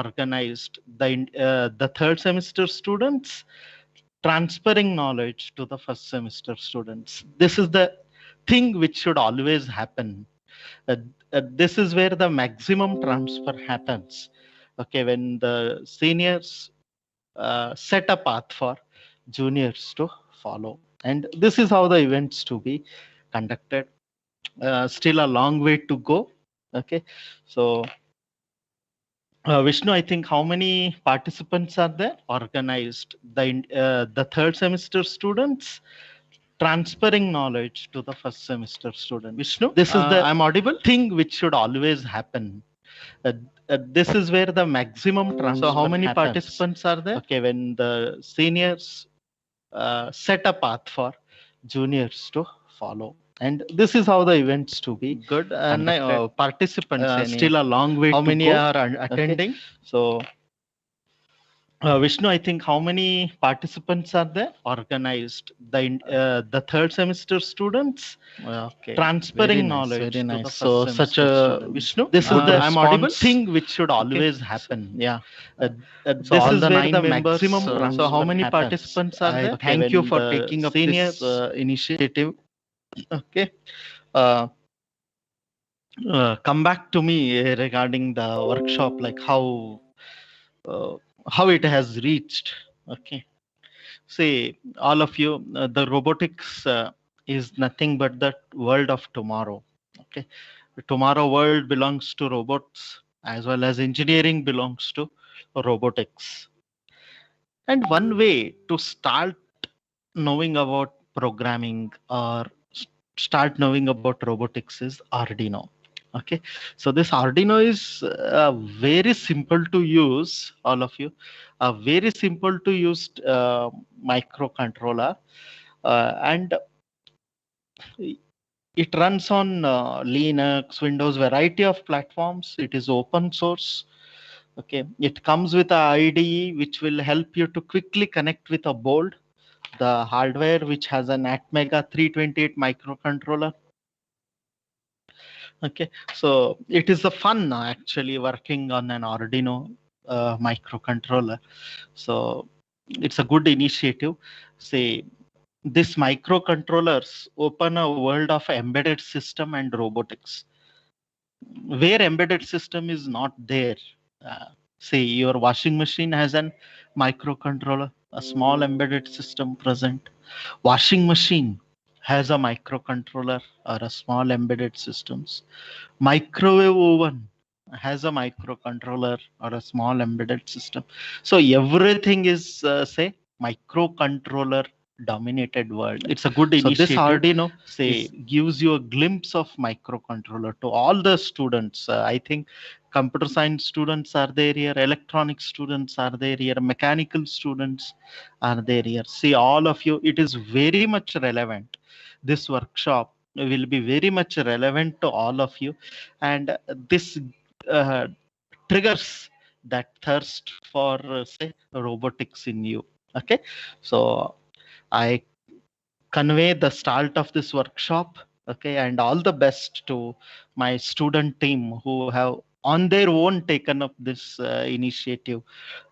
organized the third semester students, transferring knowledge to the first semester students. This is the thing which should always happen. This is where the maximum transfer happens. Okay, when the seniors set a path for juniors to follow, and this is how the events to be conducted. Still a long way to go. Okay, so Vishnu, I think how many participants are there? Organized the third semester students, transferring knowledge to the first semester student. Vishnu, this is the I'm audible thing which should always happen. This is where the maximum transfer. So how many participants are there? Okay, when the seniors set a path for juniors to follow, and this is how the events to be good. And participants still a long way. How to many go. Are attending? Okay. So Vishnu, I think how many participants are there? Organized the third semester students, okay, transferring knowledge. Very nice. So such a Vishnu. This is the I'm audible thing which should always happen. Yeah. So this all is the where 9 the members, maximum. So how many participants are there? Thank you for taking up this initiative. Okay. Come back to me regarding the workshop, like how it has reached. Okay, say all of you, the robotics is nothing but the world of tomorrow. Okay, the tomorrow world belongs to robots, as well as engineering belongs to robotics. And one way to start knowing about programming or start knowing about robotics is Arduino. Okay, so this Arduino is very simple to use, all of you, a very simple to use microcontroller, and it runs on Linux, Windows, variety of platforms. It is open source. Okay, it comes with a IDE which will help you to quickly connect with a board, the hardware which has an Atmega 328 microcontroller. Okay, so it is a fun actually working on an Arduino microcontroller. So it's a good initiative. Say this microcontrollers open a world of embedded system and robotics, where embedded system is not there. Say your washing machine has an microcontroller, a small embedded system present. Washing machine has a microcontroller or a small embedded systems. Microwave oven has a microcontroller or a small embedded system. So everything is say microcontroller dominated world. It's a good initiative. So this Arduino say gives you a glimpse of microcontroller to all the students. I think computer science students are there here, electronic students are there here, mechanical students are there here. See, all of you, it is very much relevant. This workshop will be very much relevant to all of you, and this triggers that thirst for say robotics in you. Okay, so I convey the start of this workshop. Okay, and all the best to my student team who have on their own taken up this initiative,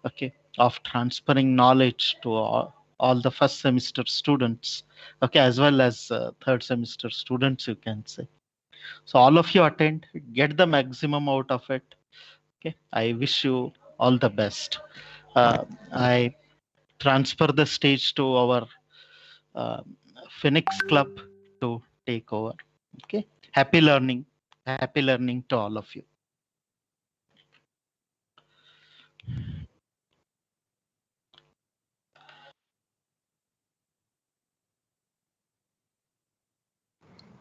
okay, of transferring knowledge to all the first semester students, okay, as well as third semester students, you can say. So all of you attend, get the maximum out of it. Okay, I wish you all the best. I transfer the stage to our uh, Phoenix Club to take over. Okay, happy learning to all of you.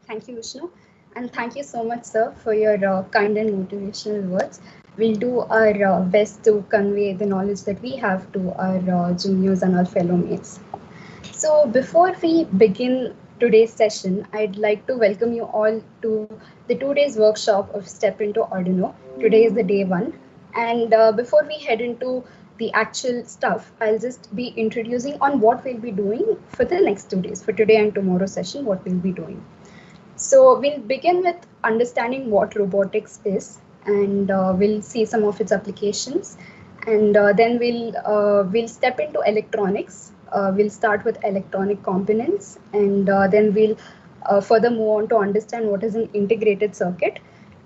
Thank you, Vishnu. And thank you so much, sir, for your kind and motivational words. We'll do our best to convey the knowledge that we have to our juniors and our fellow mates. So before we begin today's session, I'd like to welcome you all to the 2 days workshop of Step into Arduino. Today is the day 1. And before we head into the actual stuff, I'll just be introducing on what we'll be doing for the next 2 days, for today and tomorrow's session, what we'll be doing. So we'll begin with understanding what robotics is and we'll see some of its applications. And then we'll step into electronics. We'll start with electronic components, and then we'll further move on to understand what is an integrated circuit.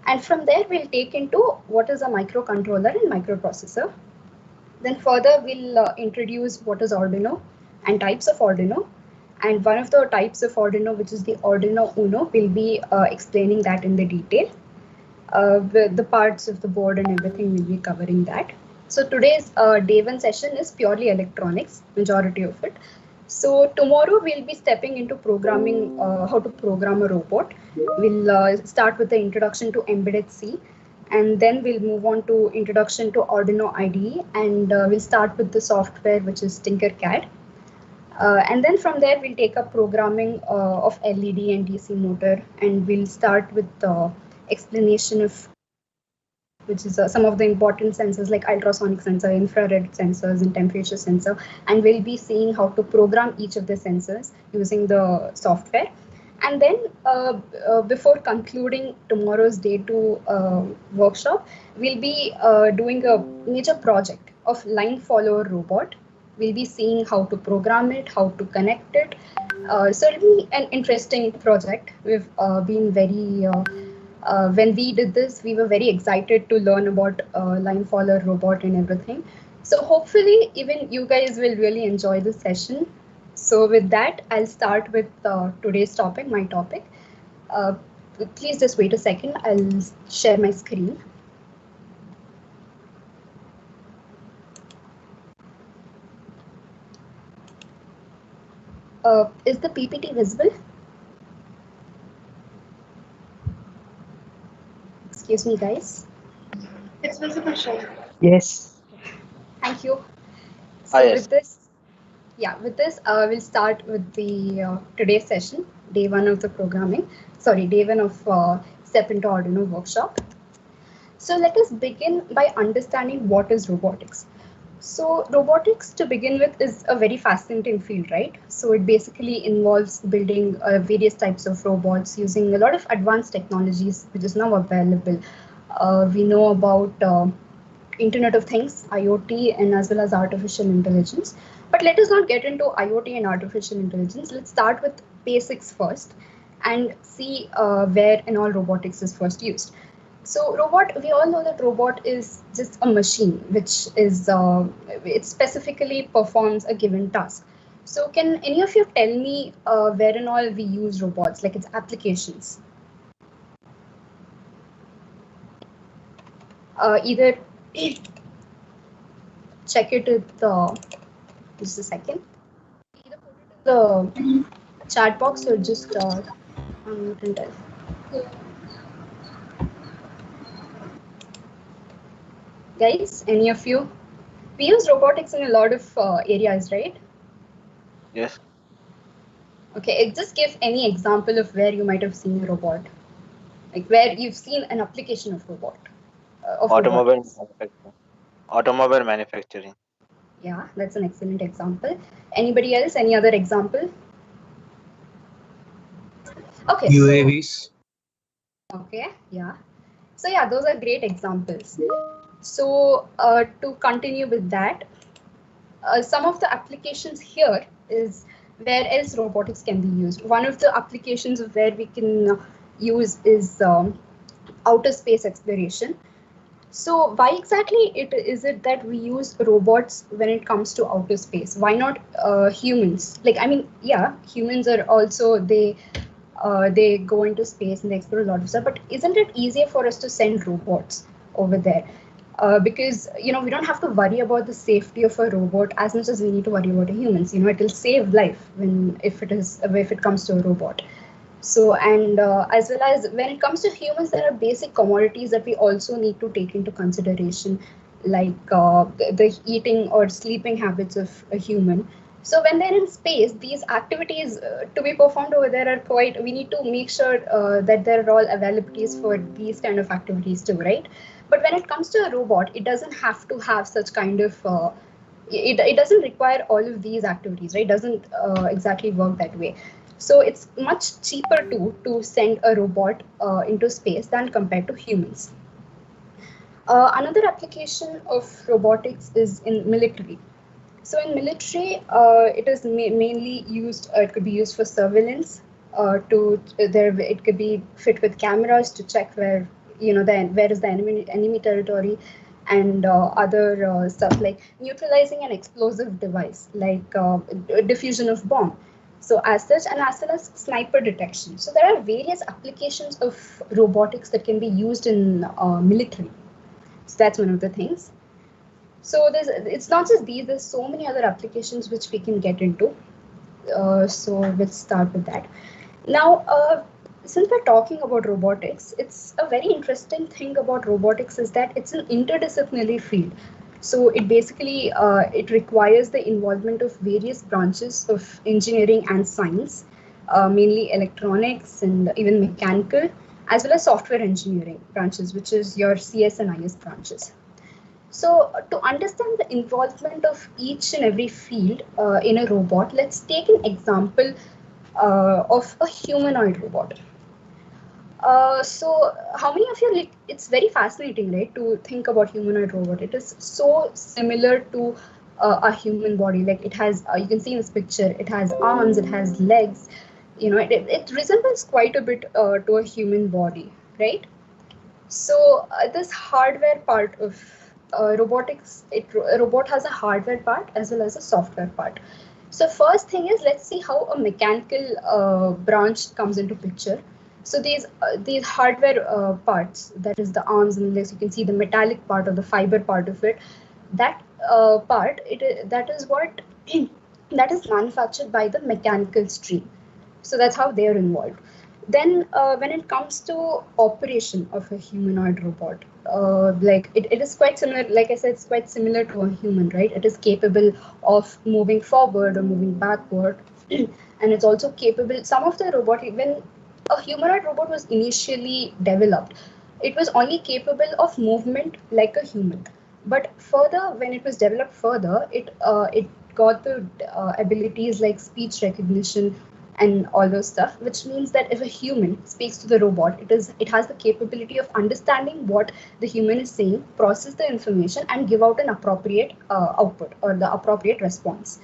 And from there, we'll take into what is a microcontroller and microprocessor. Then further, we'll introduce what is Arduino and types of Arduino. And one of the types of Arduino, which is the Arduino Uno, we'll be explaining that in the detail. The parts of the board and everything, we'll be covering that. So today's day one session is purely electronics, majority of it. So tomorrow we'll be stepping into programming, how to program a robot. We'll start with the introduction to embedded C, and then we'll move on to introduction to Arduino IDE, and we'll start with the software, which is Tinkercad. And then from there, we'll take up programming of LED and DC motor, and we'll start with the explanation of which is some of the important sensors like ultrasonic sensor, infrared sensors, and temperature sensor. And we'll be seeing how to program each of the sensors using the software. And then before concluding tomorrow's day two workshop, we'll be doing a major project of line follower robot. We'll be seeing how to program it, how to connect it. So it'll be an interesting project. We've been very when we did this, we were very excited to learn about line follower robot and everything. So hopefully even you guys will really enjoy this session. So with that, I'll start with today's topic, my topic. Please just wait a second. I'll share my screen. Is the PPT visible? Excuse me, guys. It's visible, Shreya. Yes. Thank you. So Yes. with this, we'll start with the today's session, day one of the programming. Sorry, day one of Step into Arduino workshop. So let us begin by understanding what is robotics. So robotics, to begin with, is a very fascinating field, right? So it basically involves building various types of robots using a lot of advanced technologies, which is now available. We know about Internet of Things, IoT, and as well as artificial intelligence. But let us not get into IoT and artificial intelligence. Let's start with basics first and see where and all robotics is first used. So we all know that robot is just a machine, which is, it specifically performs a given task. So can any of you tell me where and all we use robots, like its applications? Either check it with just a second. Either put it in the chat box or just unmute and tell. Guys, any of you? We use robotics in a lot of areas, right? Yes. Okay, just give any example of where you might have seen a robot, like where you've seen an application of robot. Automobile manufacturing. Automobile manufacturing. Yeah, that's an excellent example. Anybody else? Any other example? Okay. UAVs. Okay, yeah. So yeah, those are great examples. So to continue with that, some of the applications here is where else robotics can be used. One of the applications of where we can use is outer space exploration. So why exactly is it that we use robots when it comes to outer space? Why not humans? Like, I mean, yeah, humans are also, they go into space and they explore a lot of stuff, but isn't it easier for us to send robots over there? Because, you know, we don't have to worry about the safety of a robot as much as we need to worry about humans. You know, it will save life if it comes to a robot. So, and as well as when it comes to humans, there are basic commodities that we also need to take into consideration, like the eating or sleeping habits of a human. So when they're in space, these activities to be performed over there are quite, we need to make sure that there are all availabilities for these kind of activities too, right? But when it comes to a robot, it doesn't have to have such kind of, it doesn't require all of these activities, right? It doesn't exactly work that way. So it's much cheaper to send a robot into space than compared to humans. Another application of robotics is in military. So in military, it is mainly used. It could be used for surveillance. It could be fit with cameras to check where where is the enemy territory, and other stuff like neutralizing an explosive device, like diffusion of bomb. So as such, and as well as sniper detection. So there are various applications of robotics that can be used in military. So that's one of the things. So it's not just these, there's so many other applications which we can get into. So we'll start with that. Now, since we're talking about robotics, it's a very interesting thing about robotics is that it's an interdisciplinary field. So it basically, it requires the involvement of various branches of engineering and science, mainly electronics and even mechanical, as well as software engineering branches, which is your CS and IS branches. So to understand the involvement of each and every field in a robot, let's take an example of a humanoid robot. So how many of you, like, it's very fascinating, right, to think about humanoid robot. It is so similar to a human body. Like it has, you can see in this picture, it has arms, it has legs. It resembles quite a bit to a human body, right? So this hardware part of robotics, a robot has a hardware part as well as a software part. So first thing is, let's see how a mechanical branch comes into picture. So these hardware parts, that is the arms and legs, you can see the metallic part or the fiber part of it. That part, that is what that is manufactured by the mechanical stream. So that's how they are involved. Then when it comes to operation of a humanoid robot, like it is quite similar. Like I said, it's quite similar to a human, right? It is capable of moving forward or moving backward, and it's also capable. Some of the robot, when a humanoid robot was initially developed, it was only capable of movement like a human. But further, when it was developed further, it got the abilities like speech recognition and all those stuff, which means that if a human speaks to the robot, it has the capability of understanding what the human is saying, process the information, and give out an appropriate output or the appropriate response.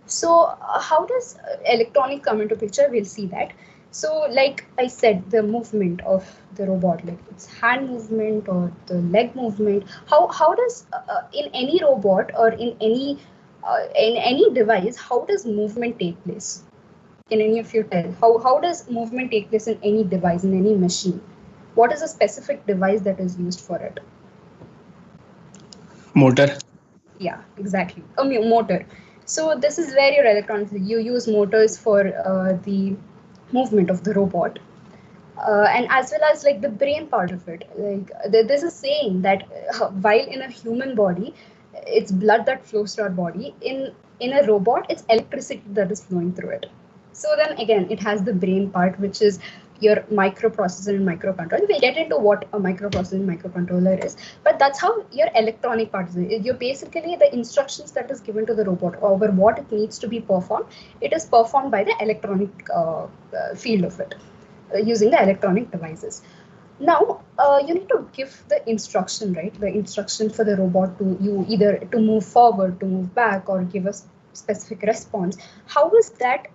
So how does electronic come into picture? We'll see that. So like I said, the movement of the robot, like its hand movement or the leg movement, how does in any robot or in any device, how does movement take place? Can any of you tell? How does movement take place in any device, in any machine? What is a specific device that is used for it? Motor. Yeah, exactly. A motor. So this is where your electronics, you use motors for the movement of the robot. And as well as like the brain part of it. Like there's a saying that while in a human body, it's blood that flows through our body. In a robot, it's electricity that is flowing through it. So then again, it has the brain part, which is your microprocessor and microcontroller. We'll get into what a microprocessor and microcontroller is, but that's how your electronic part is. You're basically the instructions that is given to the robot over what it needs to be performed. It is performed by the electronic field of it, using the electronic devices. Now, you need to give the instruction, right? The instruction for the robot to either to move forward, to move back, or give a specific response. How is that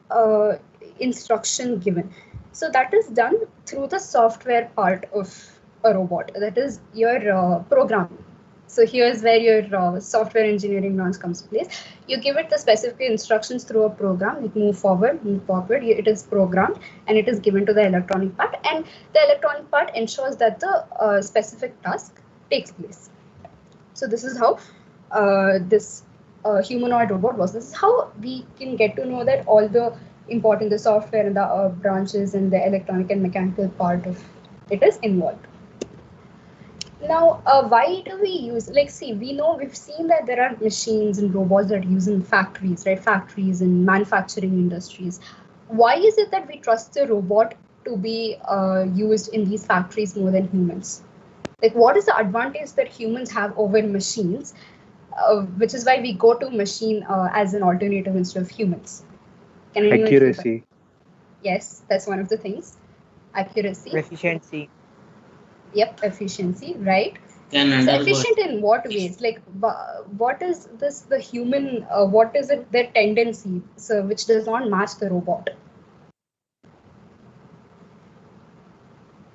instruction given? So that is done through the software part of a robot. That is your programming. So here's where your software engineering branch comes to place. You give it the specific instructions through a program, like move forward, move backward. It is programmed and it is given to the electronic part, and the electronic part ensures that the specific task takes place. So this is how this humanoid robot was. This is how we can get to know that all the important, the software and the branches and the electronic and mechanical part of it is involved. Now, why do we use, like, see, we've seen that there are machines and robots that are used in factories, right? Factories and manufacturing industries. Why is it that we trust the robot to be used in these factories more than humans? Like, what is the advantage that humans have over machines, which is why we go to machine as an alternative instead of humans? Can anyone Accuracy. Yes, that's one of the things. Accuracy. Efficiency. Yep, efficiency, right. Can So undergo. efficient in what ways? Like, what is this? The human, what is it? Their tendency, so which does not match the robot.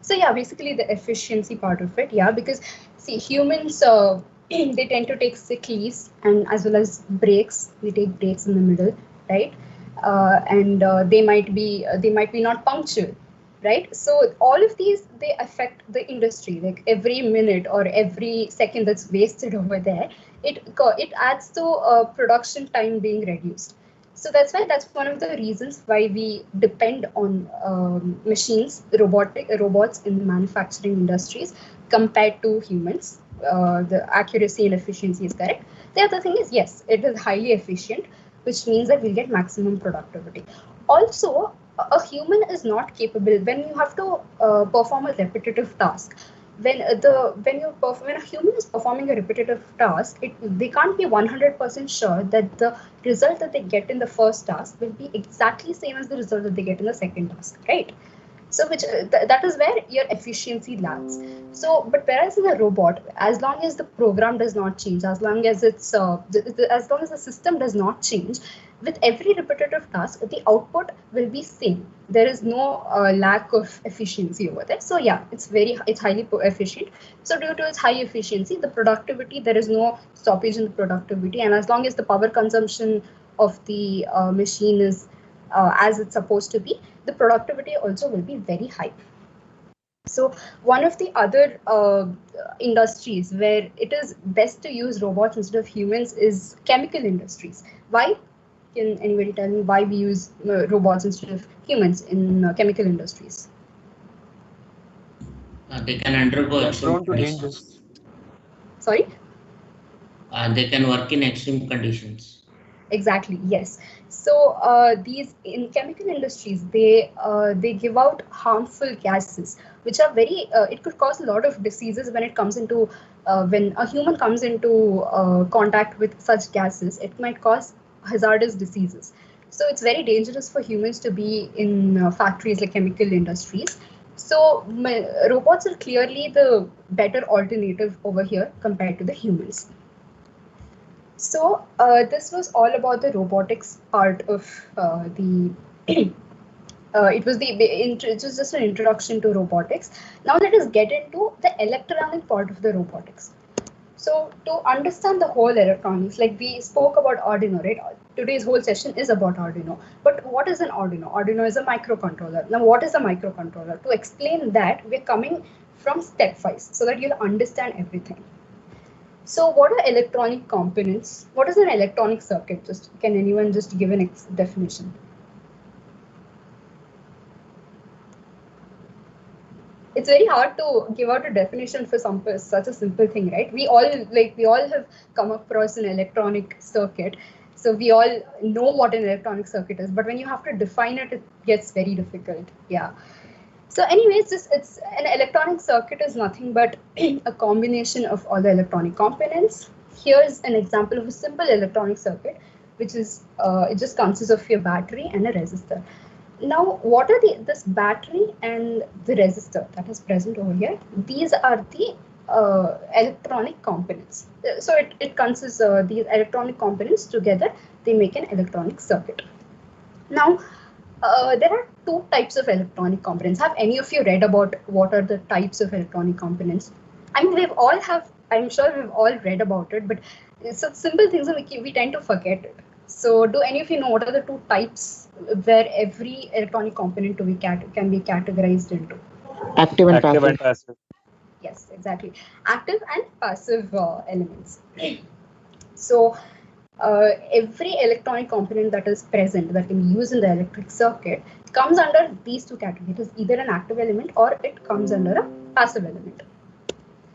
So yeah, basically the efficiency part of it. Yeah, because see, humans, they tend to take sick leaves and as well as breaks. They take breaks in the middle, right? And they might be not punctual, right? So all of these, they affect the industry. Like every minute or every second that's wasted over there, it adds to production time being reduced. So that's one of the reasons why we depend on machines, robots in the manufacturing industries compared to humans. The accuracy and efficiency is correct. The other thing is, yes, it is highly efficient, which means that we'll get maximum productivity. Also, a human is not capable when you have to perform a repetitive task. When a human is performing a repetitive task, they can't be 100% sure that the result that they get in the first task will be exactly same as the result that they get in the second task, right? So which that is where your efficiency lags. So but whereas in a robot, as long as the program does not change, as long as as long as the system does not change, with every repetitive task the output will be same. There is no lack of efficiency over there. So yeah, it's highly efficient. So due to its high efficiency, the productivity, there is no stoppage in the productivity, and as long as the power consumption of the machine is as it's supposed to be, the productivity also will be very high. So one of the other industries where it is best to use robots instead of humans is chemical industries. Why? Can anybody tell me why we use robots instead of humans in chemical industries? They can undergo They are extreme prone to dangers. conditions. Sorry? They can work in extreme conditions. Exactly, yes. So these in chemical industries, they give out harmful gases, which are very. It could cause a lot of diseases when it comes into when a human comes into contact with such gases. It might cause hazardous diseases. So it's very dangerous for humans to be in factories like chemical industries. So robots are clearly the better alternative over here compared to the humans. So this was all about the robotics part of the. It was just an introduction to robotics. Now let us get into the electronic part of the robotics. So to understand the whole electronics, like we spoke about Arduino, right? Today's whole session is about Arduino. But what is an Arduino? Arduino is a microcontroller. Now, what is a microcontroller? To explain that, we're coming from stepwise so that you'll understand everything. So what are electronic components? What is an electronic circuit? Can anyone just give an definition? It's very hard to give out a definition for such a simple thing, right? We all have come across an electronic circuit, so we all know what an electronic circuit is. But when you have to define it, it gets very difficult. Yeah. So anyways, it's an electronic circuit is nothing but a combination of all the electronic components. Here's an example of a simple electronic circuit, which is it just consists of your battery and a resistor. Now, what are this battery and the resistor that is present over here? These are the electronic components. So it consists these electronic components together, they make an electronic circuit. Now, there are two types of electronic components. Have any of you read about what are the types of electronic components? I mean, I'm sure we've all read about it, but it's simple things that we tend to forget it. So do any of you know what are the two types where every electronic component can be categorized into? Active and passive. Passive. Yes, exactly. Active and passive elements. So every electronic component that is present that can be used in the electric circuit comes under these two categories. It is either an active element or it comes under a passive element.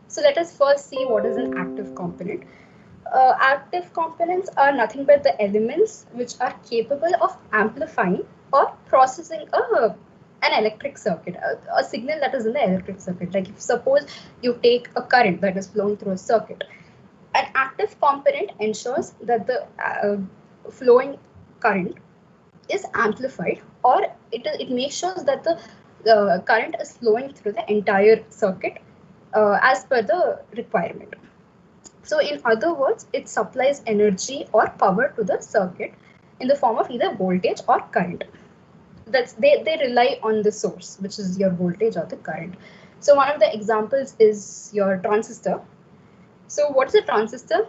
So let us first see what is an active component. Active components are nothing but the elements which are capable of amplifying or processing an electric circuit, a signal that is in the electric circuit. Like if suppose you take a current that is flowing through a circuit, an active component ensures that the flowing current is amplified, or it makes sure that the current is flowing through the entire circuit as per the requirement. So in other words, it supplies energy or power to the circuit in the form of either voltage or current. They rely on the source, which is your voltage or the current. So one of the examples is your transistor. So what's a transistor?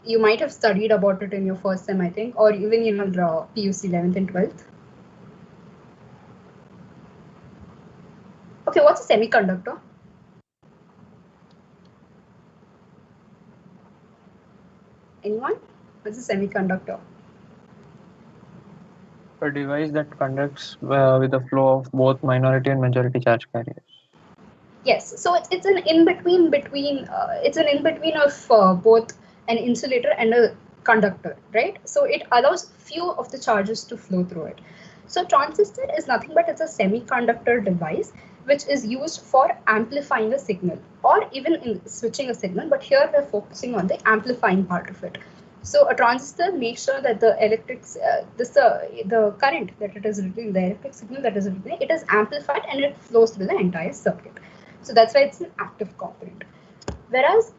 You might have studied about it in your first sem, I think, or even in your PUC 11th and 12th. Okay, what's a semiconductor? Anyone? What's a semiconductor? A device that conducts with the flow of both minority and majority charge carriers. Yes, so it's an in between of both an insulator and a conductor, right? So it allows few of the charges to flow through it. So transistor is nothing but it's a semiconductor device which is used for amplifying a signal or even in switching a signal, but here we're focusing on the amplifying part of it. So a transistor makes sure that the the current that it is written, the electric signal that is written, it is amplified and it flows through the entire circuit. So that's why it's an active component. Whereas,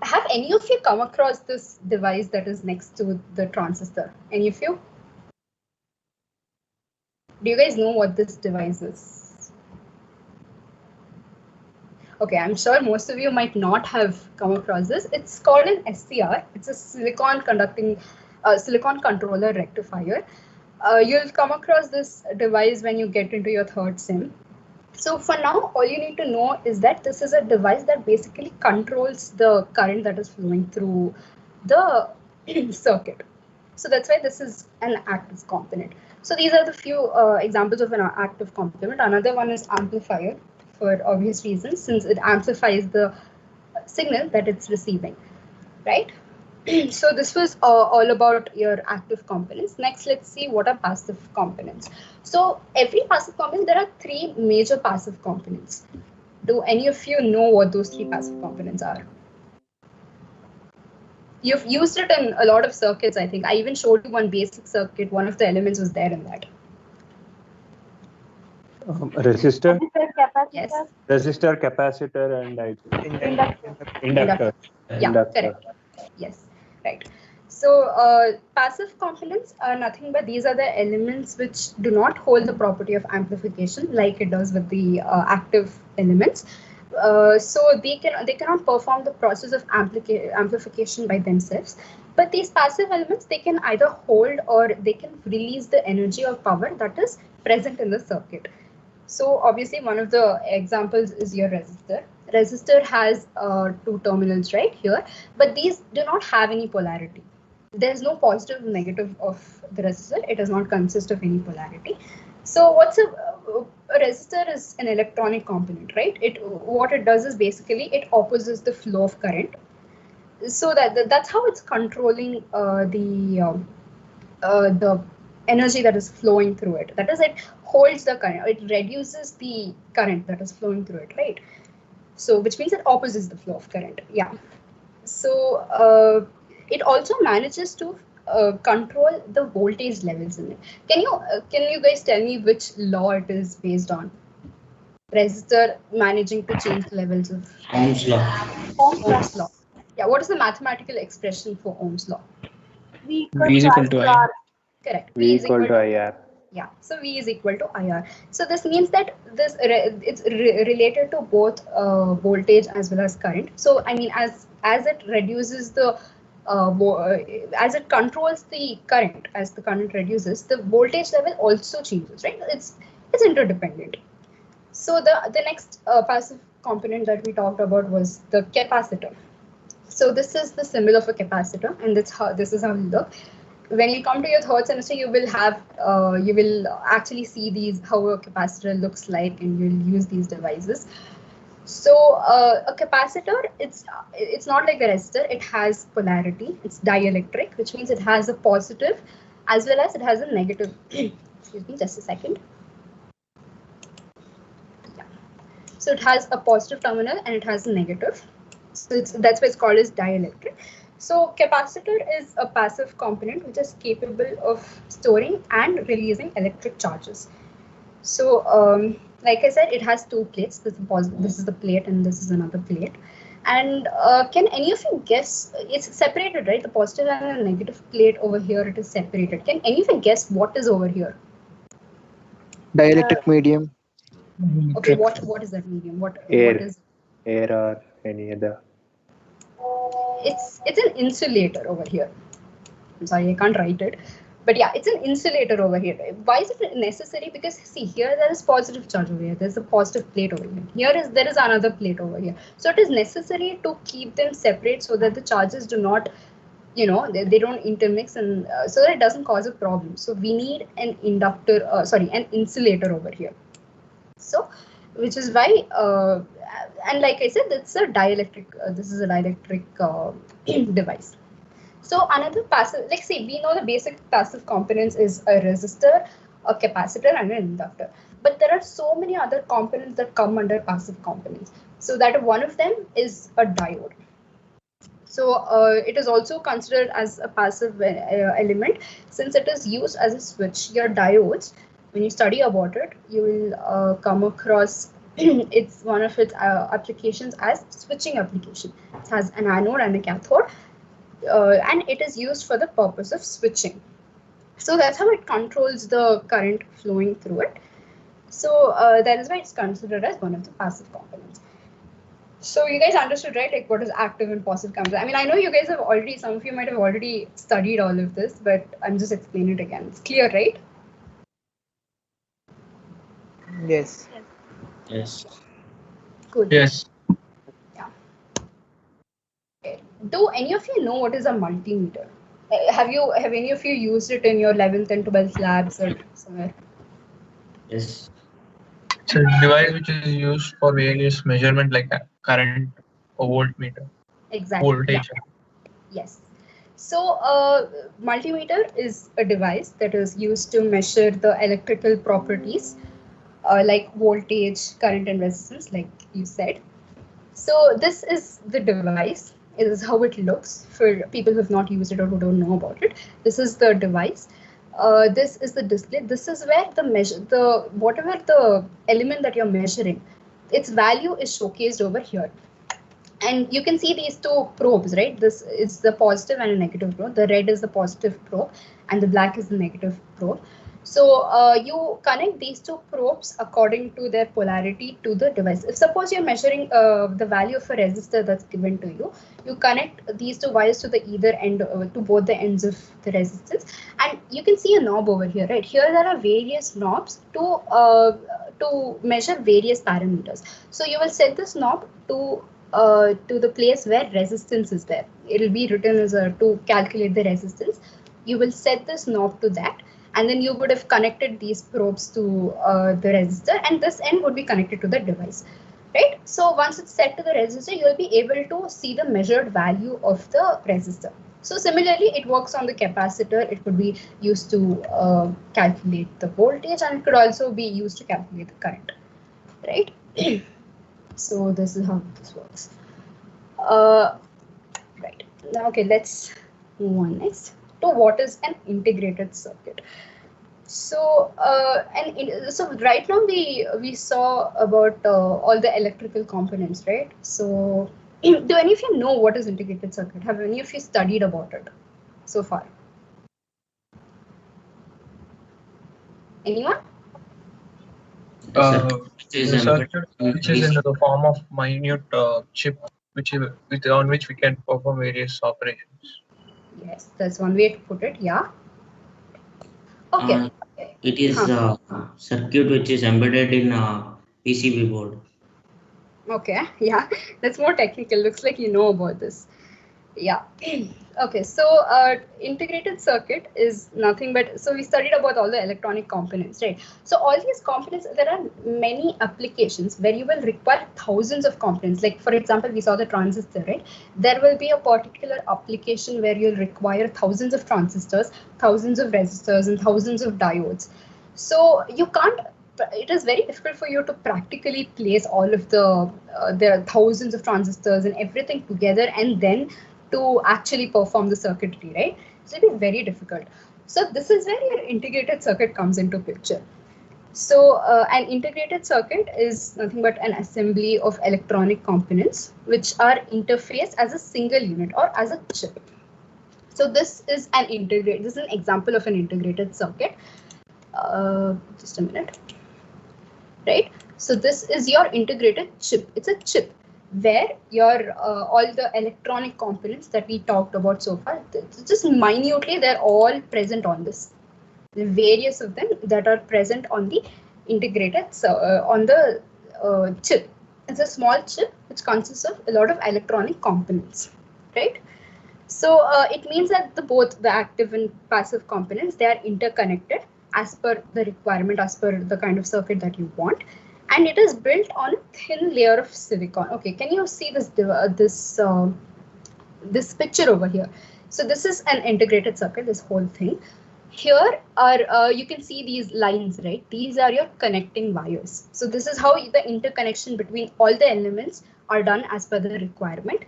have any of you come across this device that is next to the transistor? Any of you? Do you guys know what this device is? Okay, I'm sure most of you might not have come across this. It's called an SCR. It's a silicon controller rectifier. You'll come across this device when you get into your third sim. So for now, all you need to know is that this is a device that basically controls the current that is flowing through the circuit. So that's why this is an active component. So these are the few examples of an active component. Another one is amplifier, for obvious reasons, since it amplifies the signal that it's receiving, right? So this was all about your active components. Next, let's see what are passive components. So every passive component, there are three major passive components. Do any of you know what those three passive components are? You've used it in a lot of circuits, I think. I even showed you one basic circuit. One of the elements was there in that. Resistor? Yes. Resistor, capacitor, and inductor. Yeah, correct. Yes, right. So passive components are nothing but these are the elements which do not hold the property of amplification like it does with the active elements. So they cannot perform the process of amplification by themselves. But these passive elements, they can either hold or they can release the energy or power that is present in the circuit. So obviously one of the examples is your resistor. Resistor has two terminals right here, but these do not have any polarity. There's no positive or negative of the resistor. It does not consist of any polarity. So what's a resistor is an electronic component, right? What it does is basically it opposes the flow of current. So that's how it's controlling the energy that is flowing through it. That is, it holds the current, it reduces the current that is flowing through it, right? So which means it opposes the flow of current. Yeah. So it also manages to control the voltage levels in it. Can you guys tell me which law it is based on? Resistor managing to change the levels of Ohm's law. Ohm's law. Yeah. What is the mathematical expression for Ohm's law? V is equal to I. Correct. V equal to IR. Yeah, so V is equal to IR. So this means that it's related to both voltage as well as current. So I mean, as it reduces the as it controls the current, as the current reduces, the voltage level also changes, right? It's interdependent. So the next passive component that we talked about was the capacitor. So this is the symbol of a capacitor, and this is how it looks. When you come to your third semester, you will actually see these, how a capacitor looks like, and you'll use these devices. So a capacitor, it's not like a resistor. It has polarity. It's dielectric, which means it has a positive as well as it has a negative. Excuse me, just a second. Yeah. So it has a positive terminal and it has a negative. So that's why it's called as dielectric. So capacitor is a passive component which is capable of storing and releasing electric charges. So like I said, it has two plates. This is the plate and this is another plate. And can any of you guess, it's separated, right? The positive and the negative plate over here, it is separated. Can any of you guess what is over here? Dielectric medium. Okay, what is that medium? What Air. is? Air or any other. It's an insulator over here. I'm sorry, I can't write it. But yeah, it's an insulator over here. Why is it necessary? Because see, here there is positive charge over here. There's a positive plate over here. There is another plate over here. So it is necessary to keep them separate so that the charges do not, they don't intermix, and so that it doesn't cause a problem. So we need an an insulator over here. So, which is why, and like I said, it's a dielectric. This is a dielectric device. So another passive, like say, we know the basic passive components is a resistor, a capacitor, and an inductor. But there are so many other components that come under passive components. So that one of them is a diode. So it is also considered as a passive element since it is used as a switch. Your diodes, when you study about it, you will come across it's one of its applications as switching application. It has an anode and a cathode. And it is used for the purpose of switching. So that's how it controls the current flowing through it. So that is why it's considered as one of the passive components. So you guys understood, right? Like what is active and passive components. I mean, I know you guys have already, some of you might have already studied all of this, but I'm just explaining it again. It's clear, right? Yes. Yes. Good. Yes. Do any of you know what is a multimeter? Have any of you used it in your 11th and 12th labs or somewhere? Yes. It's a device which is used for various measurement like current or voltmeter. Exactly. Voltage. Yeah. Yes. So multimeter is a device that is used to measure the electrical properties like voltage, current, and resistance, like you said. So this is the device. It is how it looks for people who have not used it or who don't know about it. This is the device. This is the display. This is where whatever the element that you're measuring, its value is showcased over here. And you can see these two probes, right? This is the positive and a negative probe. The red is the positive probe and the black is the negative probe. So you connect these two probes according to their polarity to the device. If suppose you're measuring the value of a resistor that's given to you, you connect these two wires to the either end, to both the ends of the resistance, and you can see a knob over here, right? Here there are various knobs to measure various parameters. So you will set this knob to the place where resistance is there. It will be written as to calculate the resistance. You will set this knob to that, and then you would have connected these probes to the resistor, and this end would be connected to the device, right? So once it's set to the resistor, you will be able to see the measured value of the resistor. So similarly, it works on the capacitor. It could be used to calculate the voltage, and it could also be used to calculate the current, right? So this is how this works. Right. Now, okay, let's move on next to what is an integrated circuit. So so right now we saw about all the electrical components, right? So do any of you know what is integrated circuit? Have any of you studied about it so far? Anyone? The circuit which is in the form of minute chip, on which we can perform various operations. Yes, that's one way to put it. Yeah. Okay. It is a circuit which is embedded in a PCB board. Okay, yeah, that's more technical. Looks like you know about this. Yeah. Okay, so integrated circuit is nothing but, so we studied about all the electronic components, right? So all these components, there are many applications where you will require thousands of components. Like for example, we saw the transistor, right? There will be a particular application where you'll require thousands of transistors, thousands of resistors, and thousands of diodes. So you can't, it is very difficult for you to practically place all of there are thousands of transistors and everything together and then to actually perform the circuitry, right? So it is very difficult. So this is where your integrated circuit comes into picture. So an integrated circuit is nothing but an assembly of electronic components which are interfaced as a single unit or as a chip. So this is an example of an integrated circuit. Just a minute. Right? So this is your integrated chip. It's a chip where your all the electronic components that we talked about so far, just minutely, they're all present on this. The various of them that are present on the integrated, on the chip. It's a small chip which consists of a lot of electronic components, right? So it means that both the active and passive components, they are interconnected as per the requirement, as per the kind of circuit that you want, and it is built on a thin layer of silicon. Okay, can you see this picture over here? So this is an integrated circuit, this whole thing. Here are you can see these lines, right? These are your connecting wires. So this is how the interconnection between all the elements are done as per the requirement.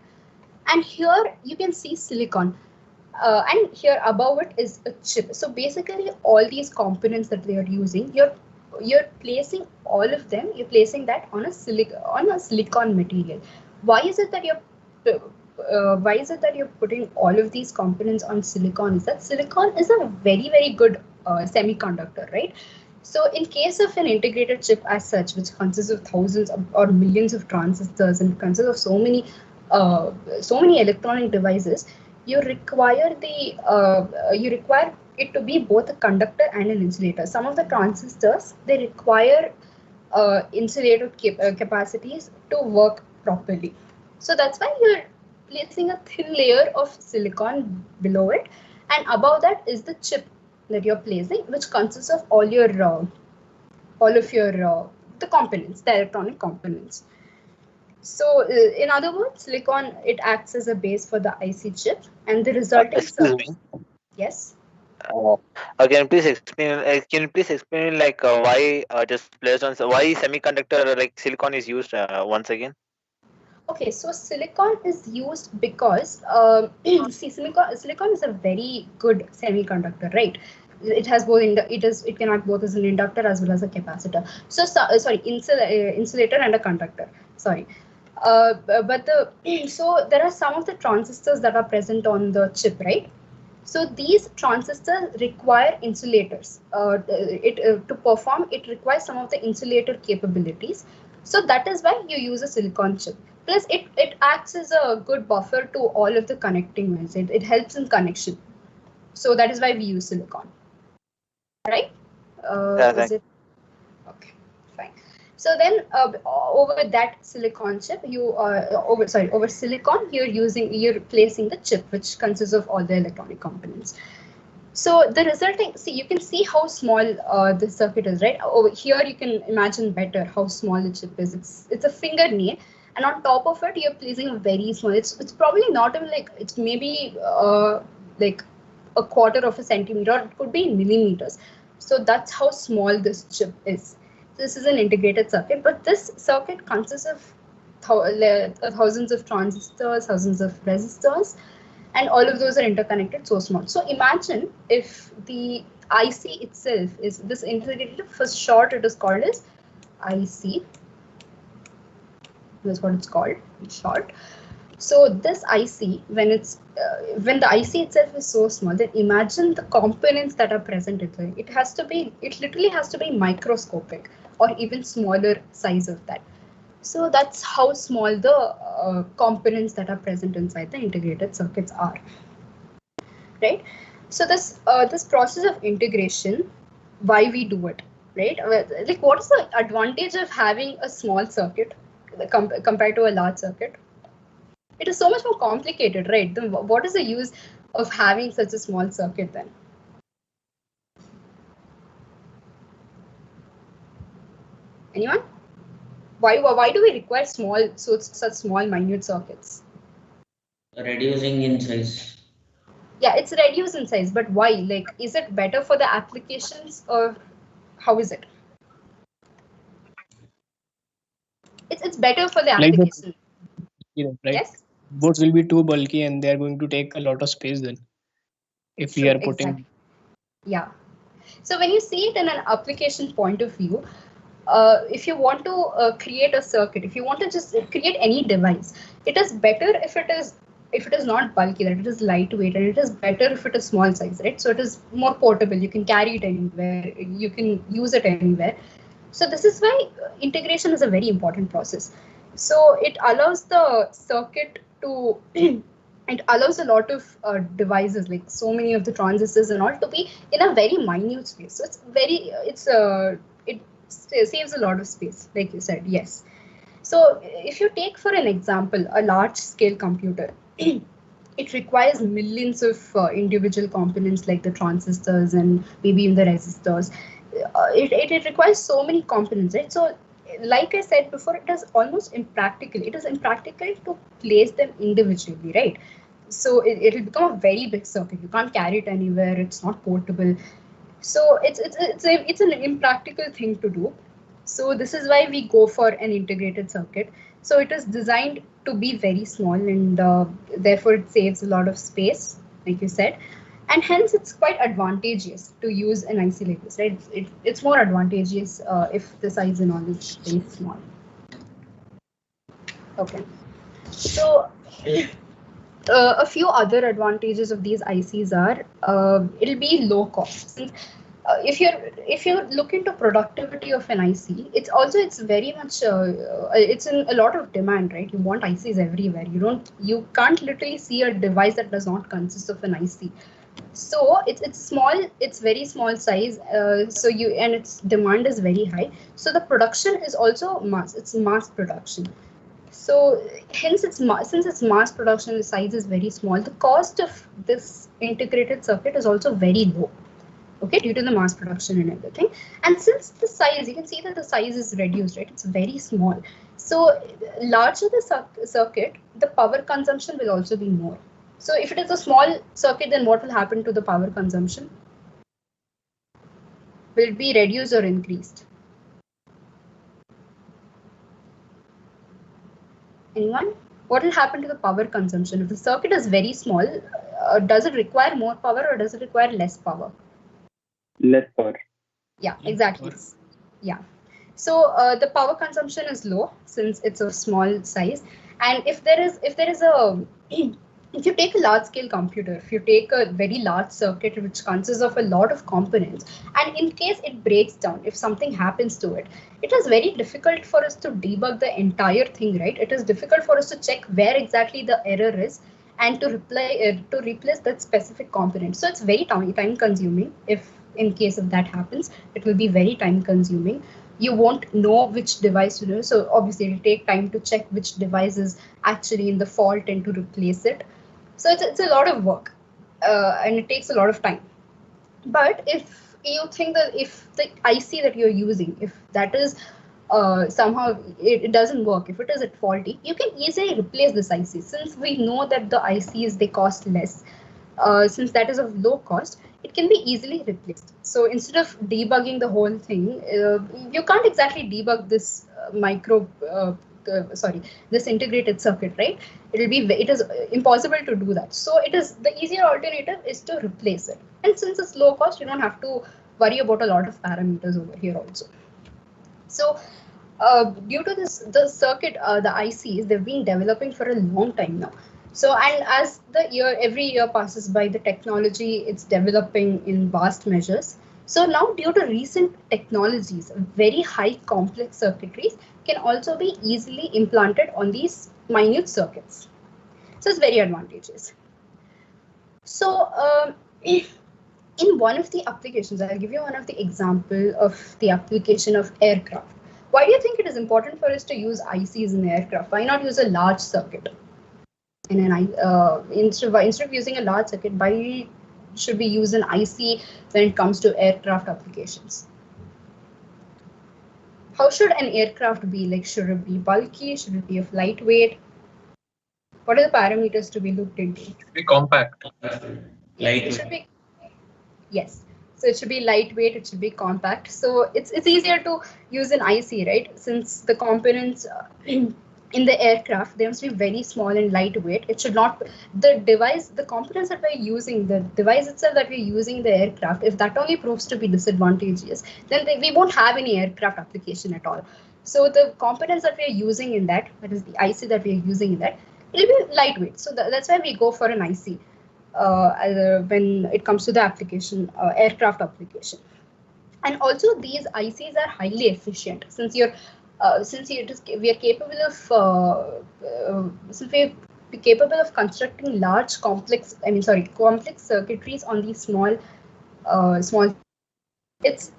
And here you can see silicon, and here above it is a chip. So basically all these components that they are using, you're placing all of them, you're placing that on a silicon material. Why is it that you're putting all of these components on silicon? Is that silicon is a very, very good semiconductor, right? So in case of an integrated chip as such, which consists of thousands or millions of transistors and consists of so many electronic devices, you require it to be both a conductor and an insulator. Some of the transistors, they require insulator capacities to work properly. So that's why you're placing a thin layer of silicon below it, and above that is the chip that you're placing, which consists of all of your the components, the electronic components. So in other words, silicon, it acts as a base for the IC chip, and the resulting Excuse me. Yes. Can you please explain like why just placed on why semiconductor like silicon is used once again? Okay, so silicon is used because see, silicon is a very good semiconductor, right? It has both it can act both as an inductor as well as a capacitor. So, sorry, insulator and a conductor. Sorry. So there are some of the transistors that are present on the chip, right? So these transistors require insulators. To perform, it requires some of the insulator capabilities. So that is why you use a silicon chip. Plus, it acts as a good buffer to all of the connecting ones. It helps in connection. So that is why we use silicon. Right? Is it? Okay, fine. So then over that silicon chip, over silicon, you're placing the chip, which consists of all the electronic components. So the resulting, see, you can see how small the circuit is, right? Over here, you can imagine better how small the chip is. It's a fingernail, and on top of it, you're placing a very small. It's probably not even like, it's maybe like a quarter of a centimeter, or it could be in millimeters. So that's how small this chip is. This is an integrated circuit, but this circuit consists of thousands of transistors, thousands of resistors, and all of those are interconnected so small. So imagine if the IC itself is this integrated, for short it is called as IC. That's what it's called in short. So this IC, when the IC itself is so small, then imagine the components that are present in it. It literally has to be microscopic or even smaller size of that. So that's how small the components that are present inside the integrated circuits are, right? So this process of integration, why we do it, right? Like, what is the advantage of having a small circuit compared to a large circuit? It is so much more complicated, right? Then what is the use of having such a small circuit then? Anyone? Why do we require such small minute circuits? Reducing in size. Yeah, it's reduced in size, but why? Like, is it better for the applications, or how is it? It's better for the application. Right? Yes. Boards will be too bulky and they are going to take a lot of space then. If we are putting. Exactly. Yeah. So when you see it in an application point of view, if you want to create a circuit, if you want to just create any device, it is better if it is not bulky, that it is lightweight, and it is better if it is small size, right? So it is more portable, you can carry it anywhere, you can use it anywhere. So this is why integration is a very important process. So it allows the circuit to it allows a lot of devices, like so many of the transistors and all, to be in a very minute space. So it saves a lot of space, like you said. Yes. So if you take for an example a large scale computer, it requires millions of individual components like the transistors and maybe even the resistors. It requires so many components, right? So like I said before, it is almost impractical. It is impractical to place them individually, right? So it'll become a very big circuit. You can't carry it anywhere. It's not portable. So it's an impractical thing to do. So this is why we go for an integrated circuit. So it is designed to be very small, and therefore it saves a lot of space, like you said, and hence it's quite advantageous to use an IC like this, right? It's more advantageous if the size and all is very small. Okay, so a few other advantages of these ICs are it'll be low cost. Since if you look into productivity of an IC, it's very much it's in a lot of demand, right? You want ICs everywhere. You can't literally see a device that does not consist of an IC. So it's small, it's very small size. And its demand is very high. So the production is also it's mass production. So hence since it's mass production, the size is very small. The cost of this integrated circuit is also very low. Okay, due to the mass production and everything. And since the size, you can see that the size is reduced, right? It's very small. So larger the circuit, the power consumption will also be more. So if it is a small circuit, then what will happen to the power consumption? Will it be reduced or increased? Anyone? What will happen to the power consumption? If the circuit is very small, does it require more power or does it require less power? Less power. Yeah, exactly. Yeah. So the power consumption is low since it's a small size. And if there is a if you take a large scale computer, if you take a very large circuit which consists of a lot of components, and in case it breaks down, if something happens to it, it is very difficult for us to debug the entire thing, right? It is difficult for us to check where exactly the error is and to replace that specific component. So it's very time consuming. If in case of that happens, it will be very time consuming. You won't know which device to do. So obviously it will take time to check which device is actually in the fault and to replace it. So it's a lot of work and it takes a lot of time. But if you think that if the IC that you're using, if that is somehow it doesn't work, if it is at faulty, you can easily replace this IC. Since we know that the ICs, they cost less, since that is of low cost, it can be easily replaced. So instead of debugging the whole thing, you can't exactly debug this this integrated circuit, right? It is impossible to do that. So the easier alternative is to replace it. And since it's low cost, you don't have to worry about a lot of parameters over here also. So due to the circuit, the ICs, they've been developing for a long time now. So, and as every year passes by, the technology, it's developing in vast measures. So now, due to recent technologies, very high complex circuitries can also be easily implanted on these minute circuits. So it's very advantageous. So in one of the applications, I'll give you one of the example of the application of aircraft. Why do you think it is important for us to use ICs in aircraft? Why not use a large circuit? Instead of using a large circuit, why should we use an IC when it comes to aircraft applications? How should an aircraft be? Like, should it be bulky? Should it be of lightweight? What are the parameters to be looked into? It should be compact. It should be, yes. So it should be lightweight, it should be compact. So it's easier to use an IC, right? Since the components in the aircraft, they must be very small and lightweight. It should not, the device, the components that we're using, the device itself that we're using in the aircraft, if that only proves to be disadvantageous, then we won't have any aircraft application at all. So the components that we're using in that is the IC that we're using in that, it'll be lightweight. So that's why we go for an IC when it comes to the application, aircraft application. And also these ICs are highly efficient, since we are capable of constructing large complex circuitries on these small it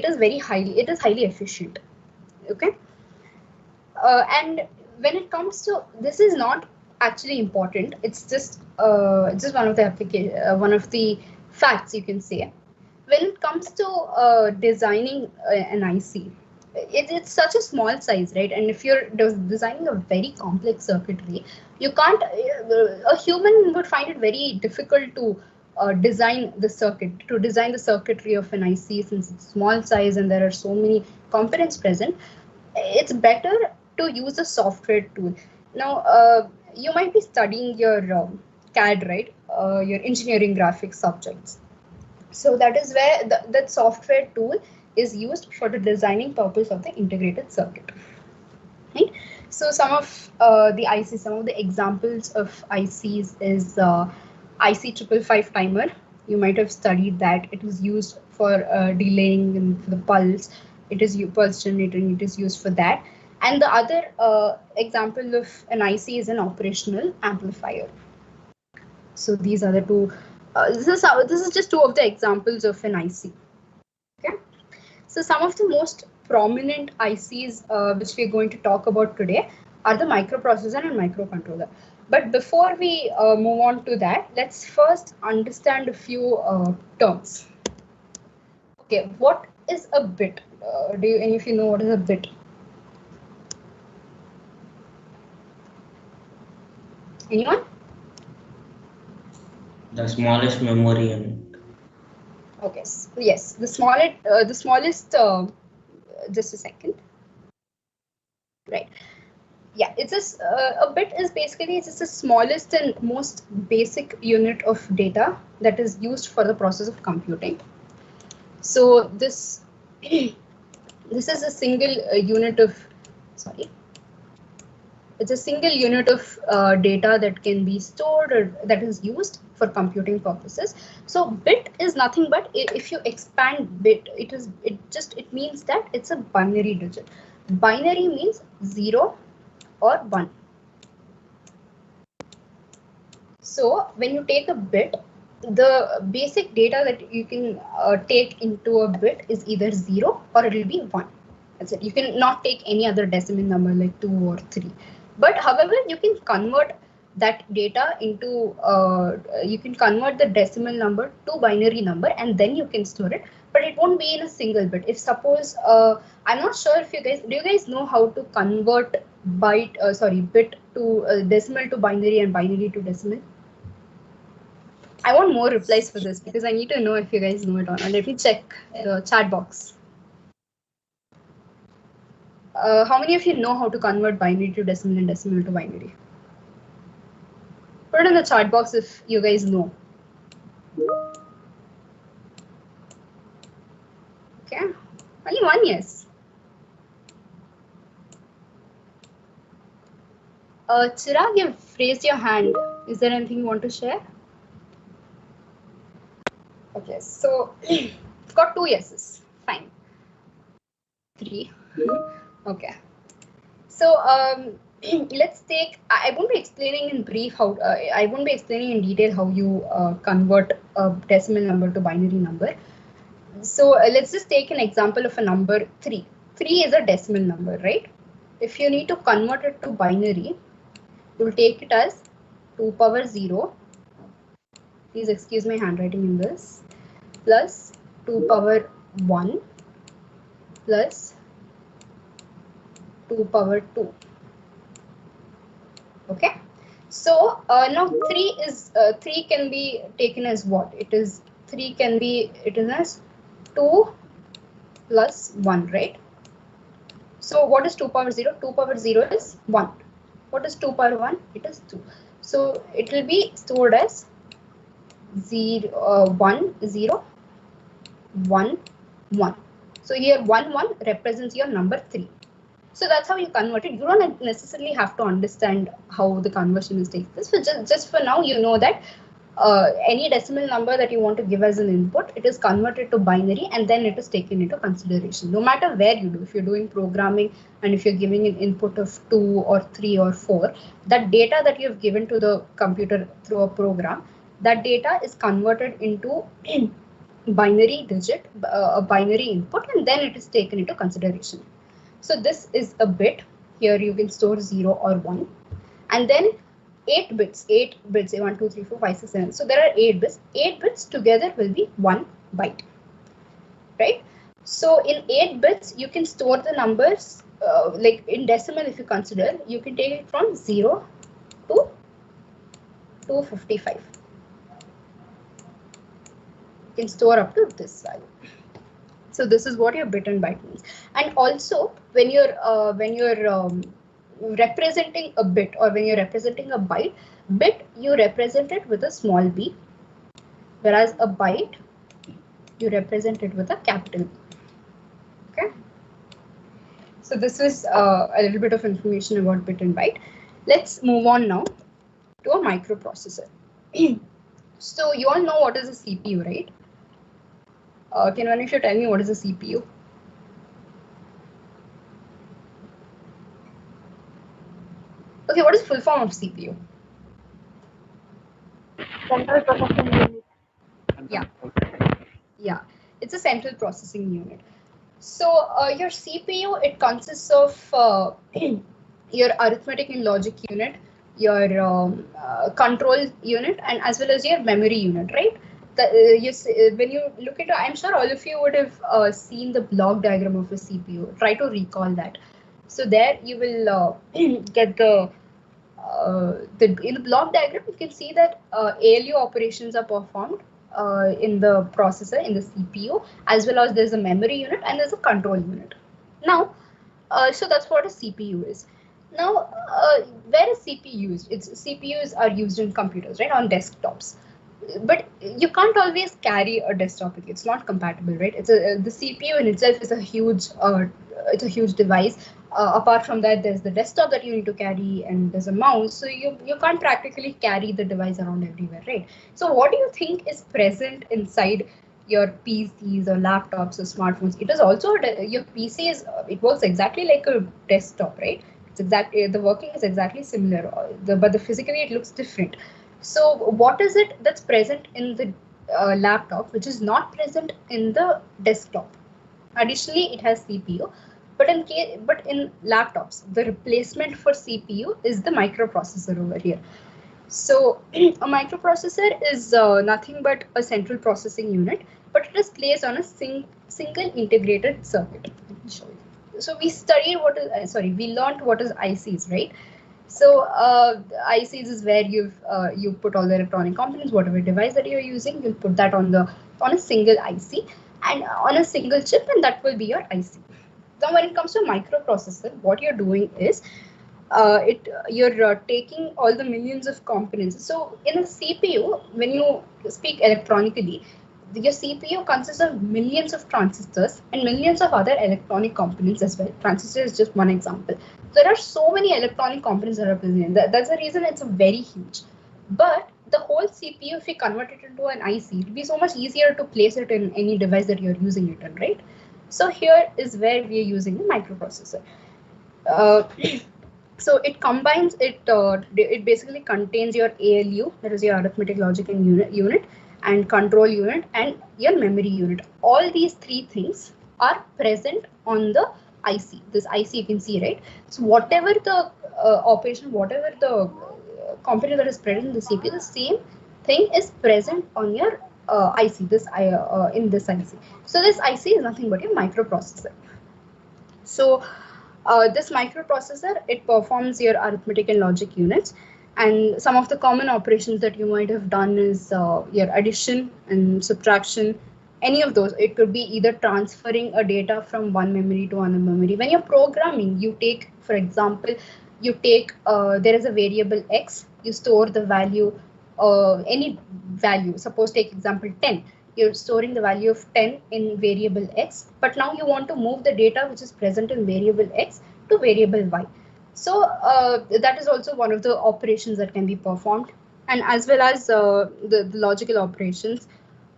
is highly efficient. Okay. And when it comes to, this is not actually important, it's just one of the facts, you can say. When it comes to designing an IC, it's such a small size, right? And if you're designing a very complex circuitry, you can't, a human would find it very difficult to design the circuitry of an IC, since it's small size and there are so many components present. It's better to use a software tool. Now, you might be studying your CAD, right? Your engineering graphics subjects. So that is where that software tool is used for the designing purpose of the integrated circuit. Right? So some of the ICs, some of the examples of ICs is IC 555 timer. You might have studied that. It is used for delaying and for the pulse. It is pulse generating. It is used for that. And the other example of an IC is an operational amplifier. So these are the two. This is just two of the examples of an IC. Okay. So some of the most prominent ICs which we're going to talk about today are the microprocessor and microcontroller. But before we move on to that, let's first understand a few terms. Okay, what is a bit? Do any of you know what is a bit? Anyone? The smallest memory unit. Okay, yes, the smallest, just a second. Right. Yeah, it's just a bit is basically just the smallest and most basic unit of data that is used for the process of computing. So this this is a single unit of, sorry, it's a single unit of data that can be stored or that is used for computing purposes. So bit is nothing but, if you expand bit, it means that it's a binary digit. Binary means 0 or 1. So when you take a bit, the basic data that you can take into a bit is either 0 or it will be 1. That's it. You can not take any other decimal number like 2 or 3. But however, you can convert that data into, you can convert the decimal number to binary number and then you can store it. But it won't be in a single bit. If suppose, I'm not sure if do you guys know how to convert bit to decimal to binary and binary to decimal? I want more replies for this because I need to know if you guys know it or not. Let me check the chat box. How many of you know how to convert binary to decimal and decimal to binary? Put it in the chat box if you guys know. Okay, only one yes. Chirag, you've raised your hand. Is there anything you want to share? Okay, so I've got 2 yeses. Fine. 3. Okay. So let's take. I won't be explaining in brief how. I won't be explaining in detail how you convert a decimal number to binary number. So let's just take an example of a number 3. 3 is a decimal number, right? If you need to convert it to binary, you'll take it as 2 power 0. Please excuse my handwriting in this. Plus 2 power 1 plus 2 power 2. Okay. So now 3 can be taken as what? It is 3 can be written as 2 plus 1, right? So what is 2 power 0? 2 power 0 is 1. What is 2 power 1? It is 2. So it will be stored as 1, 0, 1, 1. So here 1, 1 represents your number 3. So that's how you convert it. You don't necessarily have to understand how the conversion is taking place. So just for now, you know that any decimal number that you want to give as an input, it is converted to binary and then it is taken into consideration. No matter where you do, if you're doing programming and if you're giving an input of 2 or 3 or 4, that data that you have given to the computer through a program, that data is converted into binary digit, a binary input, and then it is taken into consideration. So this is a bit. Here you can store 0 or 1. And then 8 bits, 1, 2, 3, 4, 5, 6, 7. So there are 8 bits. 8 bits together will be 1 byte. Right? So in 8 bits, you can store the numbers, like in decimal, if you consider, you can take it from 0 to 255. You can store up to this value. So this is what your bit and byte means. And also when you're representing a bit or when you're representing a byte, bit you represent it with a small b, whereas a byte you represent it with a capital B. Okay. So this is a little bit of information about bit and byte. Let's move on now to a microprocessor. So you all know what is a CPU, right? Can one of you tell me what is a CPU? Okay, what is the full form of CPU? Central processing unit. Yeah, it's a central processing unit. So your CPU, it consists of your arithmetic and logic unit, your control unit, and as well as your memory unit, right? When you look at it, I'm sure all of you would have seen the block diagram of a CPU. Try to recall that. So there you will get in the block diagram, you can see that ALU operations are performed in the processor, in the CPU, as well as there's a memory unit and there's a control unit. Now, so that's what a CPU is. Now, where is CPU used? CPUs are used in computers, right, on desktops. But you can't always carry a desktop with you. It's not compatible, right? The CPU in itself is a huge device. Apart from that, there's the desktop that you need to carry, and there's a mouse. So you can't practically carry the device around everywhere, right? So what do you think is present inside your PCs or laptops or smartphones? It is also your PC is it works exactly like a desktop, right? It's exactly the working is exactly similar, but the physically it looks different. So what is it that's present in the laptop which is not present in the desktop? Additionally, it has CPU, but in laptops, the replacement for CPU is the microprocessor over here. So a microprocessor is nothing but a central processing unit, but it is placed on a single integrated circuit. Let me show you. So we studied we learned what is ICs, right? So ICs is where you put all the electronic components, whatever device that you're using, you'll put that on a single IC and on a single chip, and that will be your IC. Now, when it comes to microprocessor, what you're doing is you're taking all the millions of components. So in a CPU, when you speak electronically, your CPU consists of millions of transistors and millions of other electronic components as well. Transistor is just one example. There are so many electronic components that are present. That's the reason it's very huge. But the whole CPU, if you convert it into an IC, it will be so much easier to place it in any device that you're using it in, right? So here is where we are using the microprocessor. So it combines it. It basically contains your ALU, that is your arithmetic, logic, and unit, and control unit, and your memory unit. All these three things are present on the IC. This IC you can see, right? So whatever the operation, whatever the component that is present in the CPU, the same thing is present on your IC. In this IC. So this IC is nothing but your microprocessor. So this microprocessor, it performs your arithmetic and logic units, and some of the common operations that you might have done is your addition and subtraction, Any of those. It could be either transferring a data from one memory to another memory. When you're programming, you take, for example, you take there is a variable x, you store the value, any value, suppose take example 10, you're storing the value of 10 in variable x, but now you want to move the data which is present in variable x to variable y. So that is also one of the operations that can be performed, and as well as the logical operations.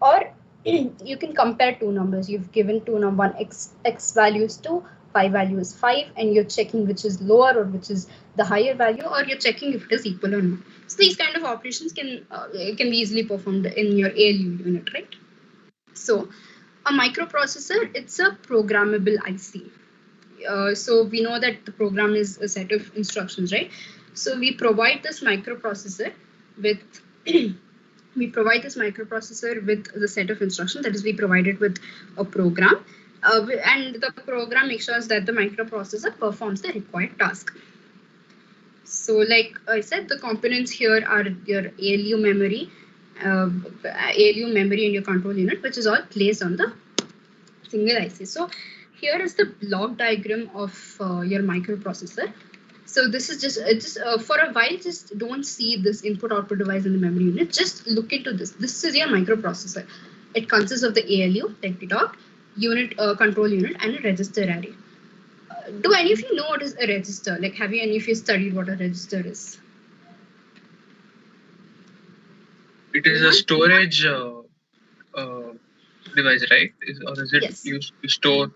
Or you can compare two numbers. You've given one x values 2, y value is 5, and you're checking which is lower or which is the higher value, or you're checking if it is equal or not. So these kind of operations can be easily performed in your ALU unit, right? So a microprocessor, it's a programmable IC. So we know that the program is a set of instructions, right? So we provide this microprocessor with the set of instructions, that is, we provide it with a program, and the program makes sure that the microprocessor performs the required task. So like I said, the components here are your ALU memory and your control unit, which is all placed on the single IC. So here is the block diagram of your microprocessor. So this is just for a while, just don't see this input output device in the memory unit. Just look into this. This is your microprocessor. It consists of the ALU, like we talked, unit, control unit, and a register array. Do any of you know what is a register? Like, have you any of you studied what a register is? It is a storage device, right? Or is it Yes. used to store?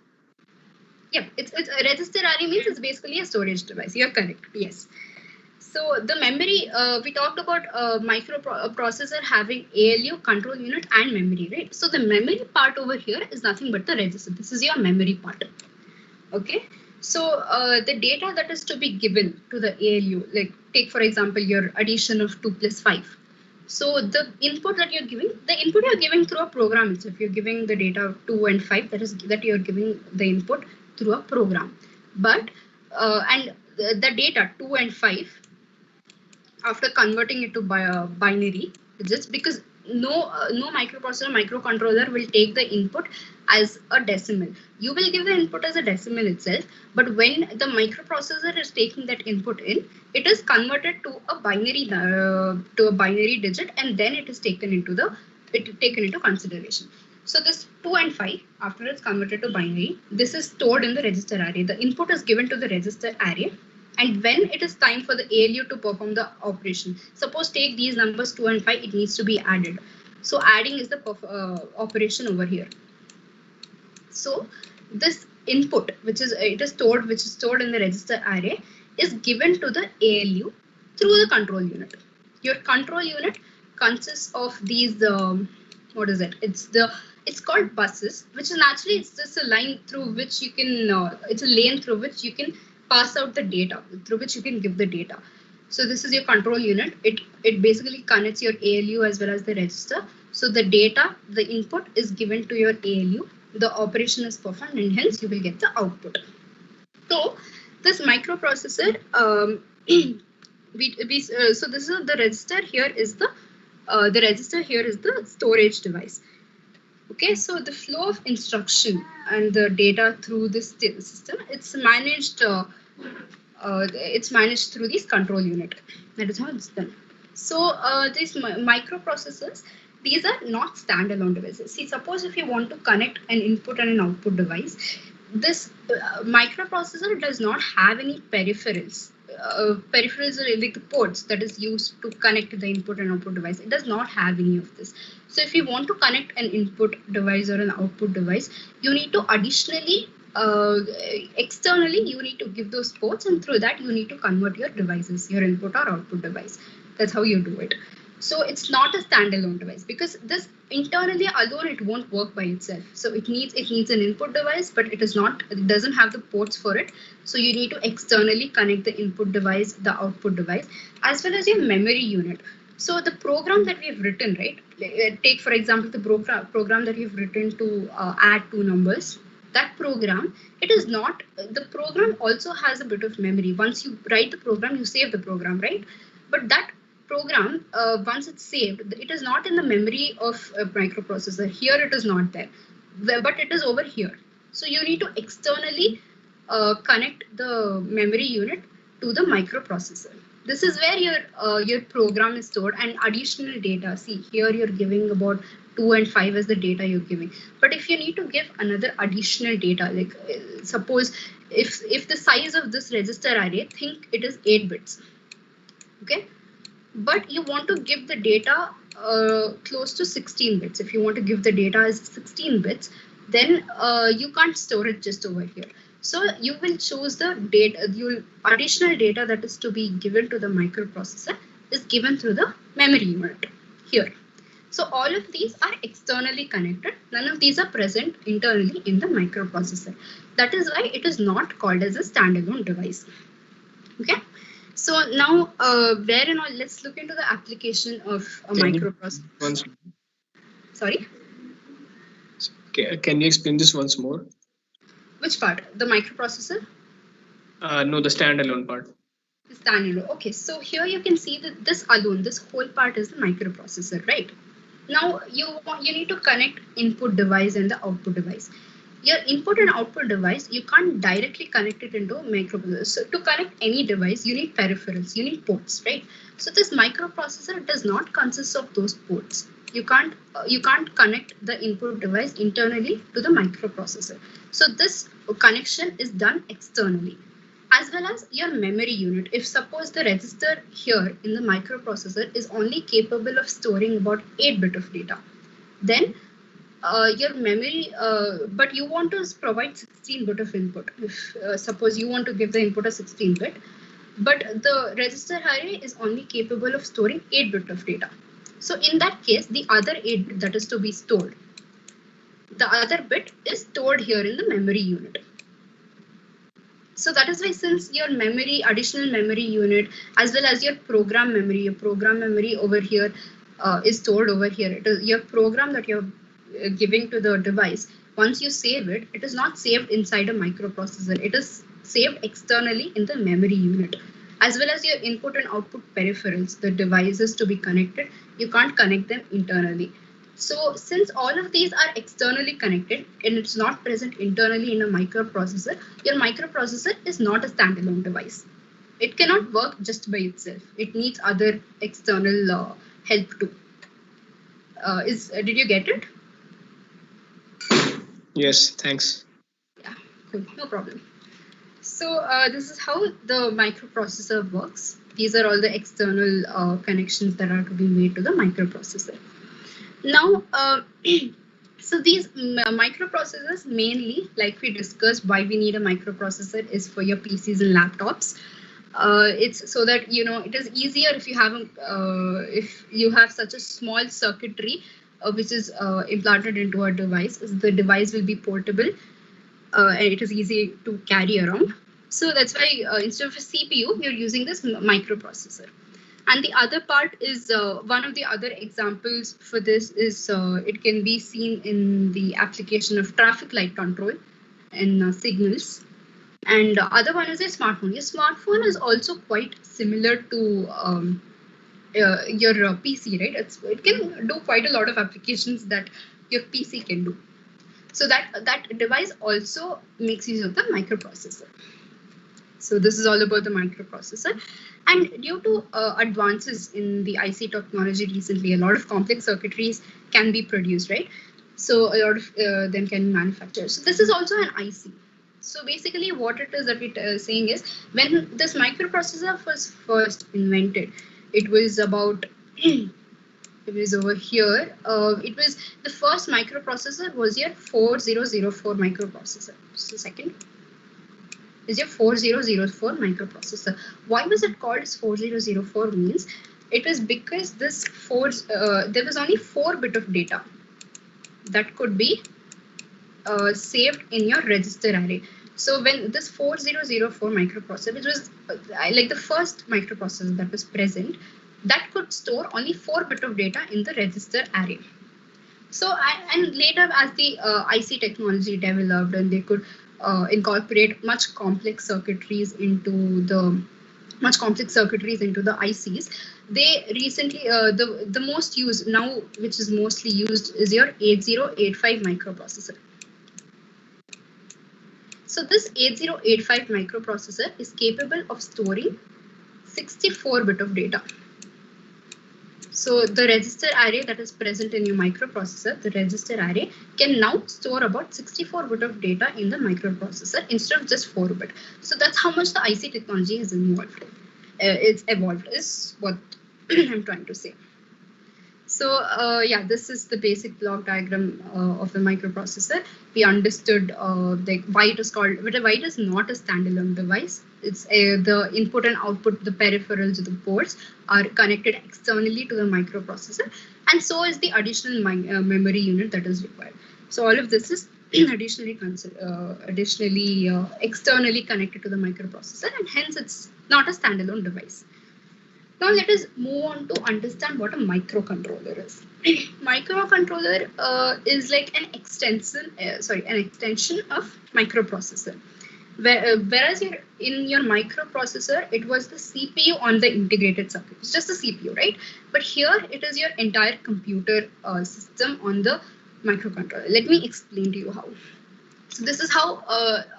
Yeah, it's a register array means it's basically a storage device. You're correct. Yes. So the memory, we talked about microprocessor having ALU, control unit, and memory, right? So the memory part over here is nothing but the register. This is your memory part. Okay. So the data that is to be given to the ALU, like take for example your addition of 2 plus 5. So the input that you're giving, through a program itself. You're giving the data of 2 and 5. That you're giving the input through a program. But and the data 2 and 5, after converting it to binary digits, because no microprocessor, microcontroller will take the input as a decimal. You will give the input as a decimal itself, but when the microprocessor is taking that input in, it is converted to a binary digit, and then it is taken into consideration. So this 2 and 5, after it's converted to binary, this is stored in the register array. The input is given to the register array, and when it is time for the ALU to perform the operation, suppose take these numbers 2 and 5, it needs to be added. So adding is the operation over here. So this input, which is stored in the register array, is given to the ALU through the control unit. Your control unit consists of these what is it? It's called buses, which is naturally it's just a line through which you can it's a lane through which you can pass out the data, through which you can give the data. So this is your control unit. It basically connects your ALU as well as the register. So the data, the input is given to your ALU, the operation is performed, and hence you will get the output. So this microprocessor, so this is the register. Here is the register. Here is the storage device. Okay, so the flow of instruction and the data through this system, it's managed through this control unit. That is how it's done. So these microprocessors, these are not standalone devices. See, suppose if you want to connect an input and an output device, this microprocessor does not have any peripherals. Peripherals are like the ports that is used to connect the input and output device. It does not have any of this. So if you want to connect an input device or an output device, you need to additionally externally you need to give those ports, and through that you need to convert your devices, your input or output device. That's how you do it. So it's not a standalone device, because this internally alone it won't work by itself. So it needs an input device, but it doesn't have the ports for it. So you need to externally connect the input device, the output device, as well as your memory unit. So the program that we've written, right? Take for example the program that we've written to add two numbers. That program, the program also has a bit of memory. Once you write the program, you save the program, right? But that program, once it's saved, it is not in the memory of a microprocessor. Here it is not there, but it is over here. So you need to externally connect the memory unit to the microprocessor. This is where your program is stored, and additional data. See, here you're giving about 2 and 5 as the data you're giving. But if you need to give another additional data, like suppose if the size of this register array, think it is 8 bits. Okay, but you want to give the data close to 16 bits. If you want to give the data as 16 bits, then you can't store it just over here. So you will choose the data, additional data that is to be given to the microprocessor is given through the memory unit here. So all of these are externally connected. None of these are present internally in the microprocessor. That is why it is not called as a standalone device. Okay. So now, where and all, let's look into the application of a microprocessor. Sorry? Can you explain this once more? Which part? The microprocessor? No, the standalone part. The standalone. Okay, so here you can see that this alone, this whole part is the microprocessor, right? Now you need to connect input device and the output device. Your input and output device, you can't directly connect it into a microprocessor. So to connect any device, you need peripherals, you need ports, right? So this microprocessor does not consist of those ports. You can't connect the input device internally to the microprocessor. So this connection is done externally, as well as your memory unit. If suppose the register here in the microprocessor is only capable of storing about 8 bit of data, then your memory, but you want to provide 16 bit of input. If suppose you want to give the input a 16 bit, but the register array is only capable of storing 8 bit of data. So in that case, the other 8 bit that is to be stored, the other bit is stored here in the memory unit. So that is why, since your memory, additional memory unit, as well as your program memory over here is stored over here. It is your program that you're giving to the device. Once you save it, it is not saved inside a microprocessor. It is saved externally in the memory unit, as well as your input and output peripherals, the devices to be connected. You can't connect them internally. So since all of these are externally connected and it's not present internally in a microprocessor, your microprocessor is not a standalone device. It cannot work just by itself. It needs other external help too. Did you get it? Yes, thanks. Yeah, cool, no problem. So this is how the microprocessor works. These are all the external connections that are to be made to the microprocessor. Now, so these microprocessors mainly, like we discussed, why we need a microprocessor is for your PCs and laptops. It's so that it is easier if you have such a small circuitry which is implanted into a device. The device will be portable and it is easy to carry around. So that's why instead of a CPU, you're using this microprocessor. And the other part is one of the other examples for this is it can be seen in the application of traffic light control and signals. And the other one is a smartphone. Your smartphone is also quite similar to your PC, right? It can do quite a lot of applications that your PC can do. So that device also makes use of the microprocessor. So this is all about the microprocessor. And due to advances in the IC technology recently, a lot of complex circuitries can be produced, right? So a lot of them can be manufactured. So this is also an IC. So basically what it is that we're saying is, when this microprocessor was first invented, it was about, it was over here. It was the first microprocessor was your 4004 microprocessor. Just a second. Is your 4004 microprocessor. Why was it called as 4004 means? It was because this there was only 4 bit of data that could be saved in your register array. So when this 4004 microprocessor, which was like the first microprocessor that was present, that could store only 4 bit of data in the register array. So and later, as the IC technology developed and they could incorporate much complex circuitries into the much complex circuitries into the ICs. They recently, the most used now, which is mostly used, is your 8085 microprocessor. So this 8085 microprocessor is capable of storing 64-bit of data. So the register array that is present in your microprocessor, the register array, can now store about 64-bit of data in the microprocessor instead of just 4-bit. So that's how much the IC technology has evolved. It's evolved is what I'm trying to say. So yeah, this is the basic block diagram of the microprocessor. We understood why it is called, but why it is not a standalone device. It's the input and output, the peripherals, the ports are connected externally to the microprocessor, and so is the additional memory unit that is required. So all of this is additionally externally connected to the microprocessor, and hence it's not a standalone device. Now let us move on to understand what a microcontroller is. Microcontroller is like an extension of microprocessor. Whereas in your microprocessor, it was the CPU on the integrated circuit. It's just the CPU, right? But here it is your entire computer system on the microcontroller. Let me explain to you how. So this is how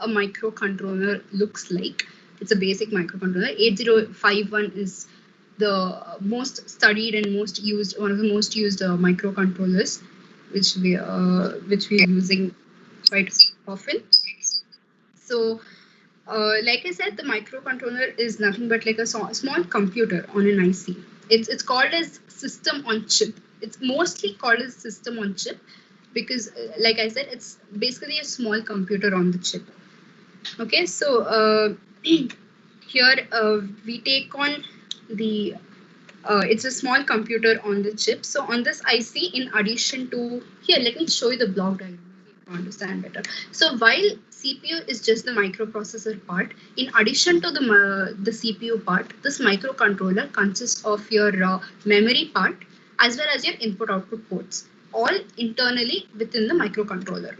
a microcontroller looks like. It's a basic microcontroller. 8051 is the most studied and most used, one of the most used microcontrollers, which we are using quite often. So like I said, the microcontroller is nothing but like a small computer on an IC. It's called as system on chip. It's mostly called as system on chip because like I said, it's basically a small computer on the chip. Okay, so here we take on the it's a small computer on the chip. So on this IC, in addition to here, let me show you the block diagram to understand better. So while CPU is just the microprocessor part, in addition to the CPU part, this microcontroller consists of your memory part as well as your input-output ports, all internally within the microcontroller.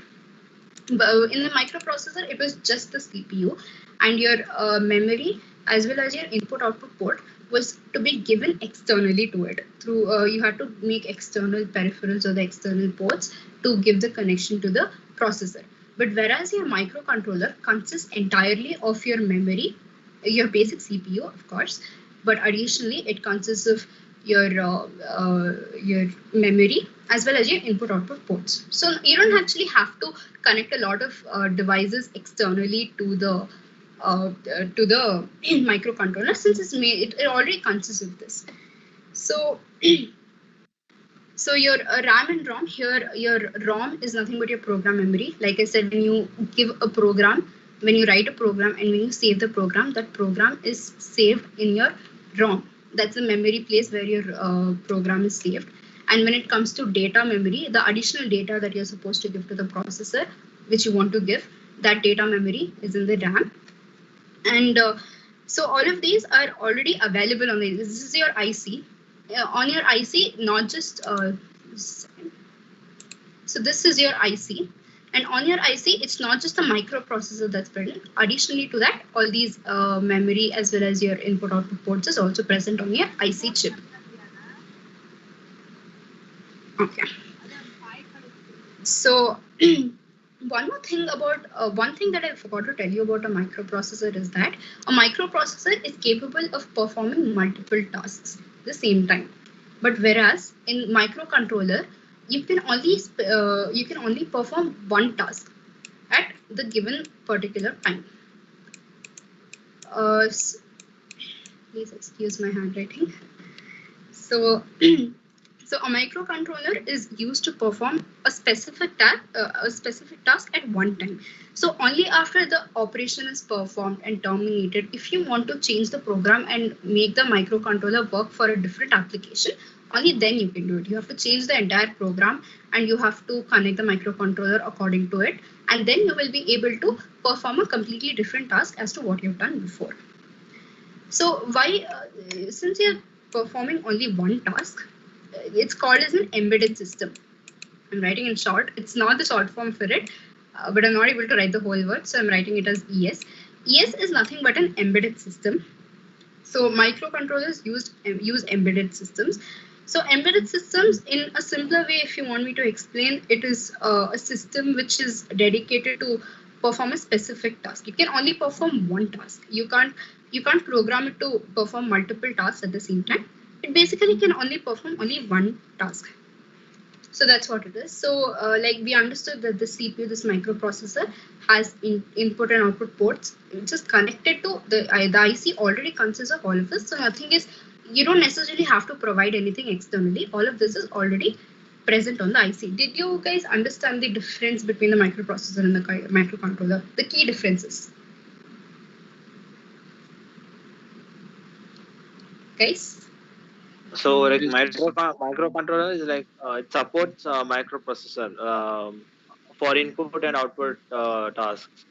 But in the microprocessor, it was just the CPU, and your memory as well as your input-output port was to be given externally to it through you had to make external peripherals or the external ports to give the connection to the processor. But whereas your microcontroller consists entirely of your memory, your basic CPU, of course, but additionally it consists of your memory as well as your input-output ports. So you don't actually have to connect a lot of devices externally to the microcontroller, since it already consists of this. So so your RAM and ROM, here your ROM is nothing but your program memory. Like I said, when you give a program, when you write a program and when you save the program, that program is saved in your ROM. That's the memory place where your program is saved. And when it comes to data memory, the additional data that you're supposed to give to the processor, which you want to give, that data memory is in the RAM. And so all of these are already available on this is your IC. On your IC, not just so this is your IC, and on your IC, it's not just the microprocessor that's present. Additionally to that, all these memory as well as your input-output ports is also present on your IC chip. Okay. So one more thing about one thing that I forgot to tell you about a microprocessor is that a microprocessor is capable of performing multiple tasks at the same time. But whereas in microcontroller, you can only perform one task at the given particular time. Please excuse my handwriting. So. So a microcontroller is used to perform a specific task at one time. So only after the operation is performed and terminated, if you want to change the program and make the microcontroller work for a different application, only then you can do it. You have to change the entire program and you have to connect the microcontroller according to it. And then you will be able to perform a completely different task as to what you've done before. So why, since you're performing only one task, it's called as an embedded system. I'm writing in short. It's not the short form for it, but I'm not able to write the whole word, so I'm writing it as ES. ES is nothing but an embedded system. So microcontrollers use embedded systems. So embedded systems, in a simpler way, if you want me to explain, it is a system which is dedicated to perform a specific task. It can only perform one task. You can't program it to perform multiple tasks at the same time. It basically can only perform only one task. So that's what it is. So like we understood that the CPU, this microprocessor, has input and output ports, which is connected to the IC already consists of all of this. So nothing is, you don't necessarily have to provide anything externally. All of this is already present on the IC. Did you guys understand the difference between the microprocessor and the microcontroller? The key differences. Guys? So like microcontroller is like it supports microprocessor for input and output tasks.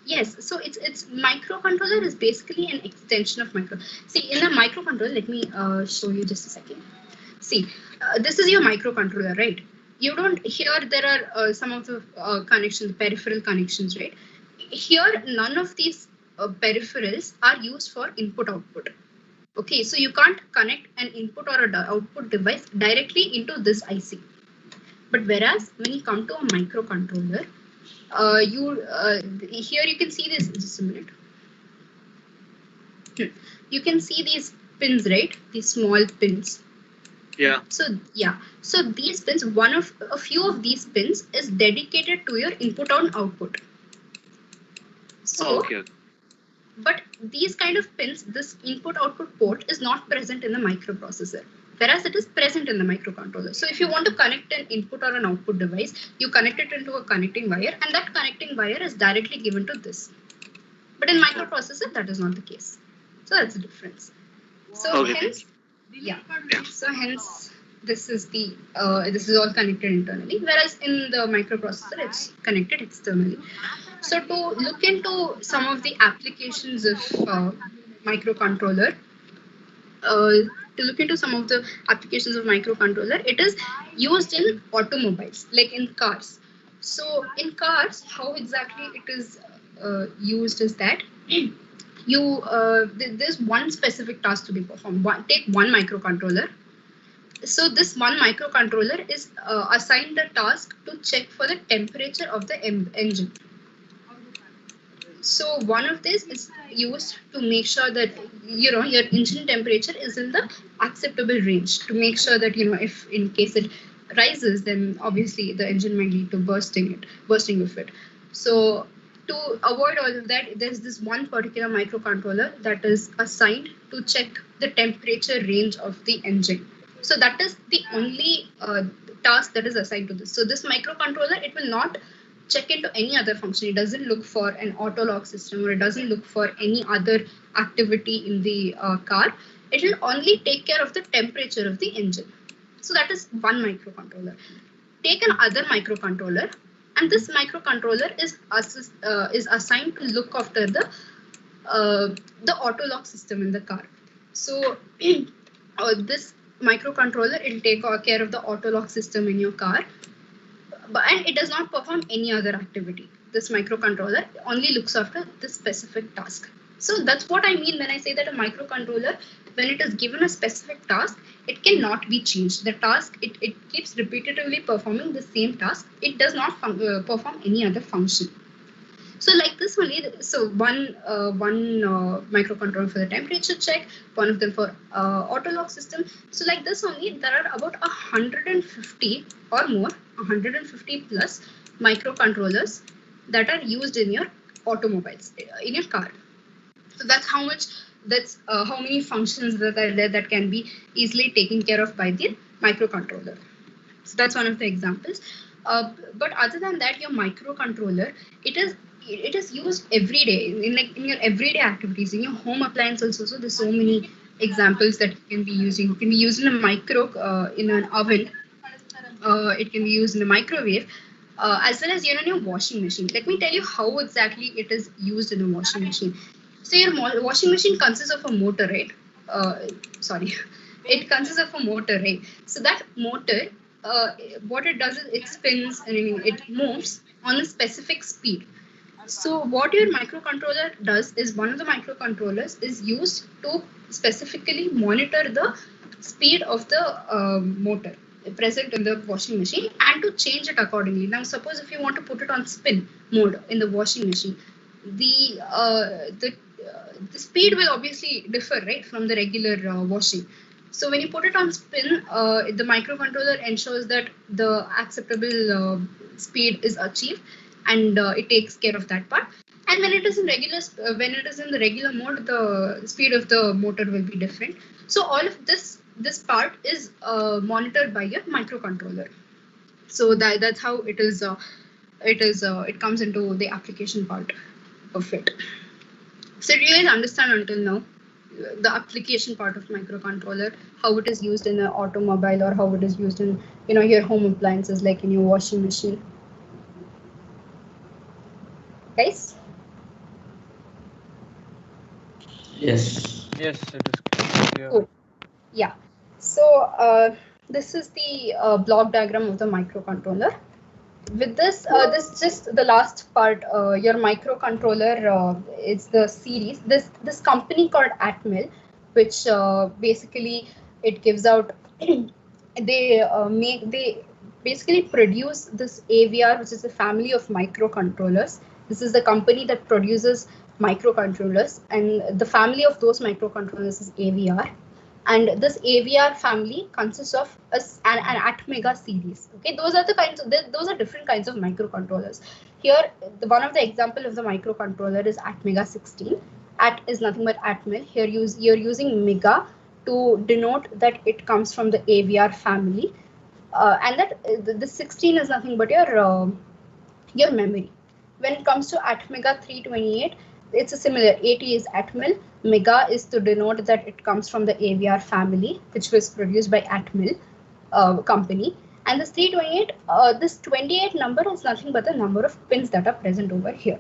Yes, so it's microcontroller is basically an extension of micro. See, in a microcontroller, let me show you just a second. See, this is your microcontroller, right? You don't, here there are some of the connections, peripheral connections, right? Here, none of these peripherals are used for input output. Okay, so you can't connect an input or an output device directly into this IC. But whereas when you come to a microcontroller, here you can see this, just a minute. You can see these pins, right? These small pins. Yeah. So these pins, a few of these pins is dedicated to your input and output. So, Okay. but these kind of pins, this input output port is not present in the microprocessor, whereas it is present in the microcontroller. So if you want to connect an input or an output device, you connect it into a connecting wire, and that connecting wire is directly given to this. But in microprocessor, that is not the case. So that's the difference. So hence, so hence this is all connected internally, whereas in the microprocessor it's connected externally. So to look into some of the applications of microcontroller, it is used in automobiles, like in cars. So in cars, how exactly it is used is that there's one specific task to be performed. Take one microcontroller. So this one microcontroller is assigned the task to check for the temperature of the engine. So one of these is used to make sure that your engine temperature is in the acceptable range, to make sure that if in case it rises, then obviously the engine might lead to bursting of it. So to avoid all of that, there's this one particular microcontroller that is assigned to check the temperature range of the engine. So that is the only task that is assigned to this. So this microcontroller, it will not check into any other function. It doesn't look for an auto lock system, or it doesn't look for any other activity in the car. It will only take care of the temperature of the engine. So that is one microcontroller. Take another microcontroller, and this microcontroller is assigned to look after the auto lock system in the car. So this microcontroller, it will take care of the auto lock system in your car, and it does not perform any other activity. This microcontroller only looks after this specific task. So that's what I mean when I say that a microcontroller, when it is given a specific task, it cannot be changed. The task, it keeps repetitively performing the same task. It does not perform any other function. So like this only, so one microcontroller for the temperature check, one of them for auto lock system. So like this only, there are about 150 or more, 150 plus microcontrollers that are used in your automobiles, in your car. So that's how much, that's how many functions that are there that can be easily taken care of by the microcontroller. So that's one of the examples. But other than that, your microcontroller, it is used every day in your everyday activities, in your home appliances also. There's so many examples that you can be using. It can be used in a in an oven. It can be used in a microwave, as well as in your washing machine. Let me tell you how exactly it is used in a washing machine. So your washing machine consists of a motor, right? It consists of a motor, right? So that motor, what it does is it spins and it moves on a specific speed. So what your microcontroller does is one of the microcontrollers is used to specifically monitor the speed of the motor present in the washing machine and to change it accordingly. Now, suppose if you want to put it on spin mode in the washing machine, the speed will obviously differ, right, from the regular washing. So when you put it on spin, the microcontroller ensures that the acceptable speed is achieved, and it takes care of that part. And when it is in when it is in the regular mode, the speed of the motor will be different. So all of this part is monitored by your microcontroller. So that's how it is. It comes into the application part of it. So do you guys understand until now the application part of microcontroller, how it is used in an automobile or how it is used in your home appliances like in your washing machine? Guys? Yes. Yes, it is clear. Cool. Yeah. So this is the block diagram of the microcontroller. With this, this is just the last part. Your microcontroller is the series. This company called Atmel, which basically it gives out. They basically produce this AVR, which is a family of microcontrollers. This is the company that produces microcontrollers, and the family of those microcontrollers is AVR. And this AVR family consists of an Atmega series. Okay, those are the kinds of those are different kinds of microcontrollers. Here, one of the example of the microcontroller is Atmega 16. At is nothing but Atmel. Here you're using mega to denote that it comes from the AVR family, and that the 16 is nothing but your memory. When it comes to Atmega 328, it's a similar. 80 is Atmel. Mega is to denote that it comes from the AVR family, which was produced by Atmel company. And this 328, this 28 number is nothing but the number of pins that are present over here.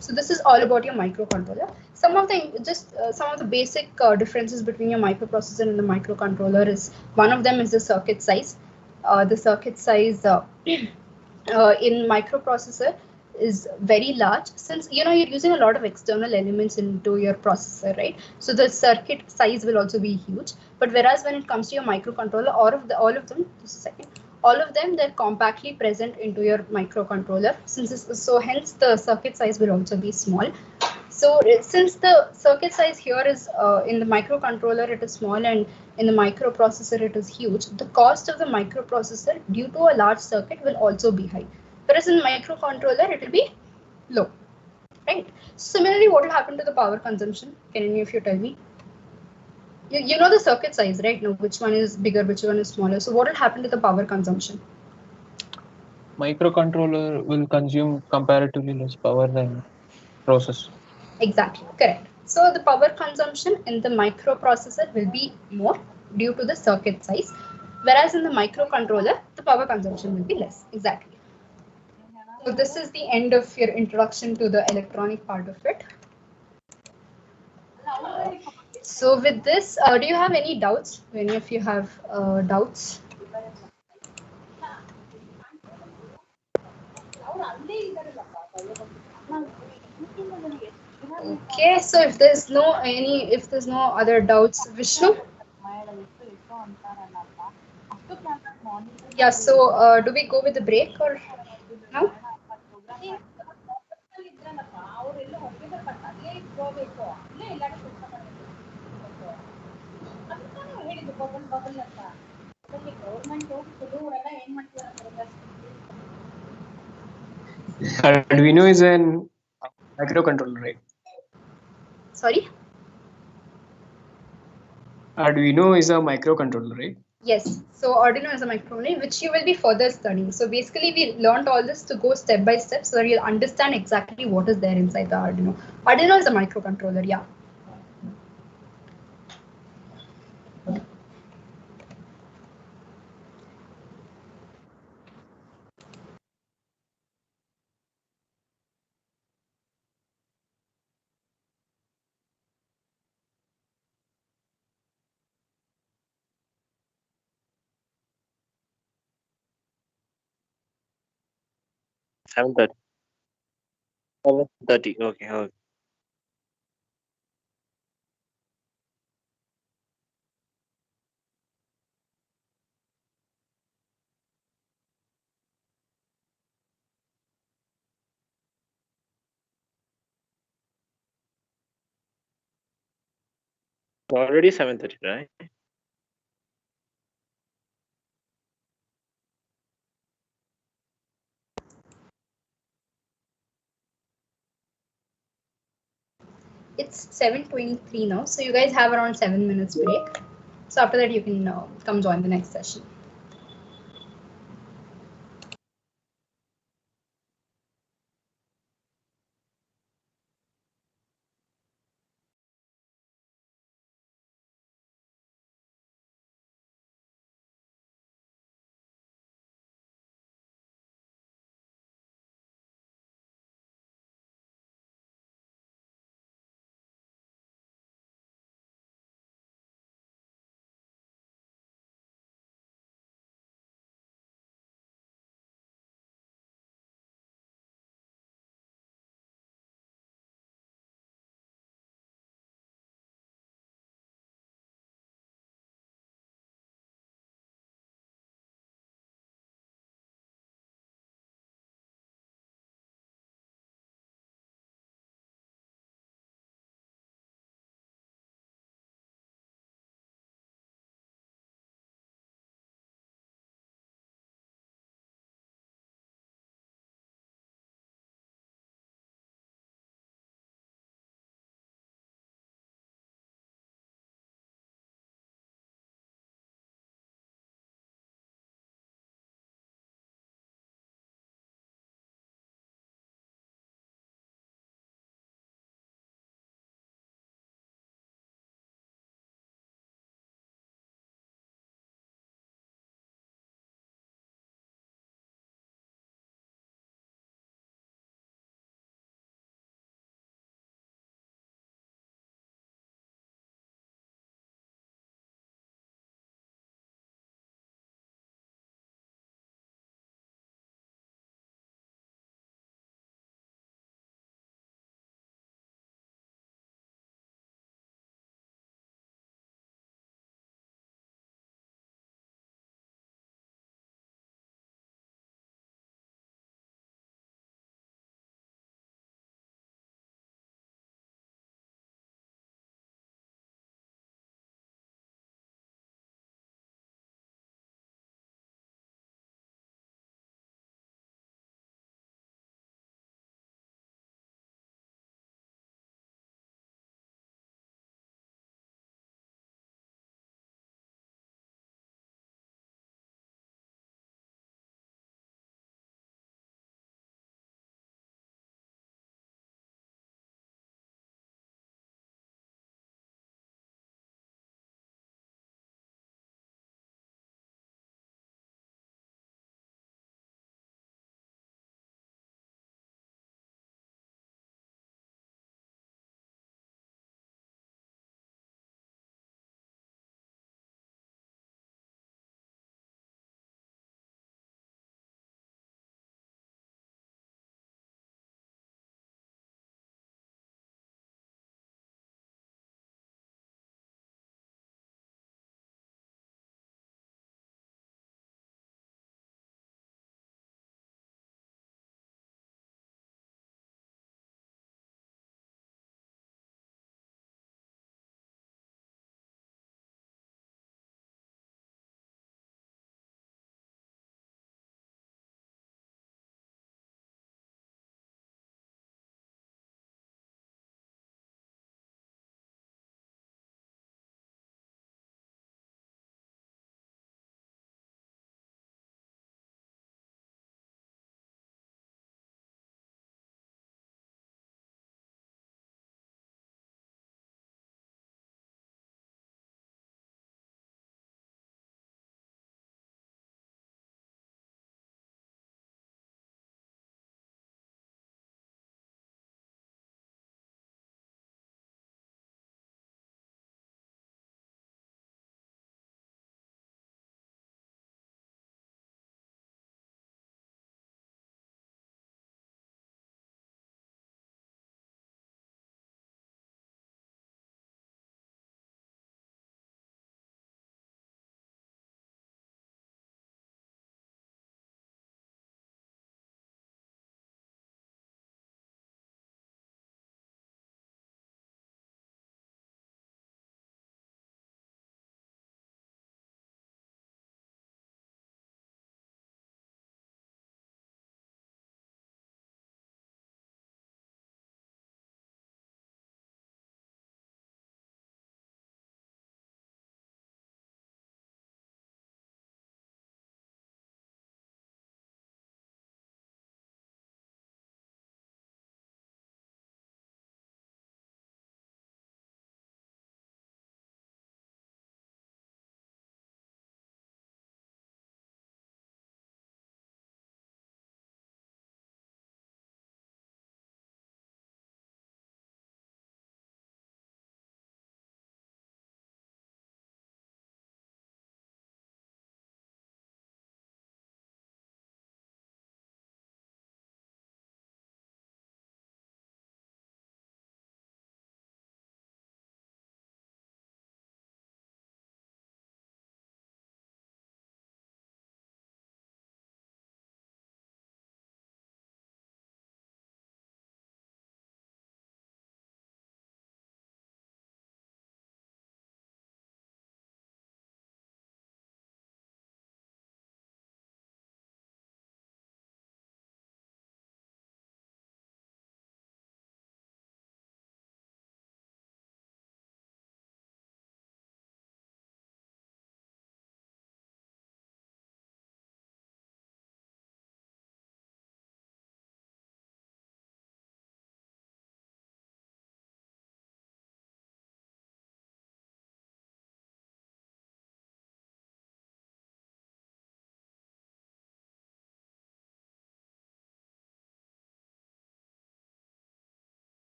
So this is all about your microcontroller. Some of the basic differences between your microprocessor and the microcontroller is one of them is the circuit size. The circuit size in microprocessor is very large, since you're using a lot of external elements into your processor, right? So the circuit size will also be huge. But whereas when it comes to your microcontroller, all of them, just a second, all of them, they're compactly present into your microcontroller. So hence the circuit size will also be small. So since the circuit size here is in the microcontroller it is small, and in the microprocessor it is huge, the cost of the microprocessor due to a large circuit will also be high. Whereas in microcontroller it will be low, right? Similarly, what will happen to the power consumption? Can any of you tell me? You know the circuit size, right? Now which one is bigger, which one is smaller. So what will happen to the power consumption? Microcontroller will consume comparatively less power than processor. Exactly, correct. So the power consumption in the microprocessor will be more due to the circuit size, whereas in the microcontroller, the power consumption will be less. Exactly. So this is the end of your introduction to the electronic part of it. So with this, do you have any doubts? Do any of you have doubts? Okay, so if there's no other doubts, Vishnu? Yeah, so do we go with the break or no? Arduino is an microcontroller, right? Sorry? Arduino is a microcontroller, right? Yes, so Arduino is a microcontroller which you will be further studying. So basically we learned all this to go step by step so that you'll understand exactly what is there inside the Arduino. Arduino is a microcontroller, yeah. I'm good. 7:30. Okay. Okay. Already 7:30, right? It's 7:23 now, so you guys have around 7 minutes break. So after that, you can come join the next session.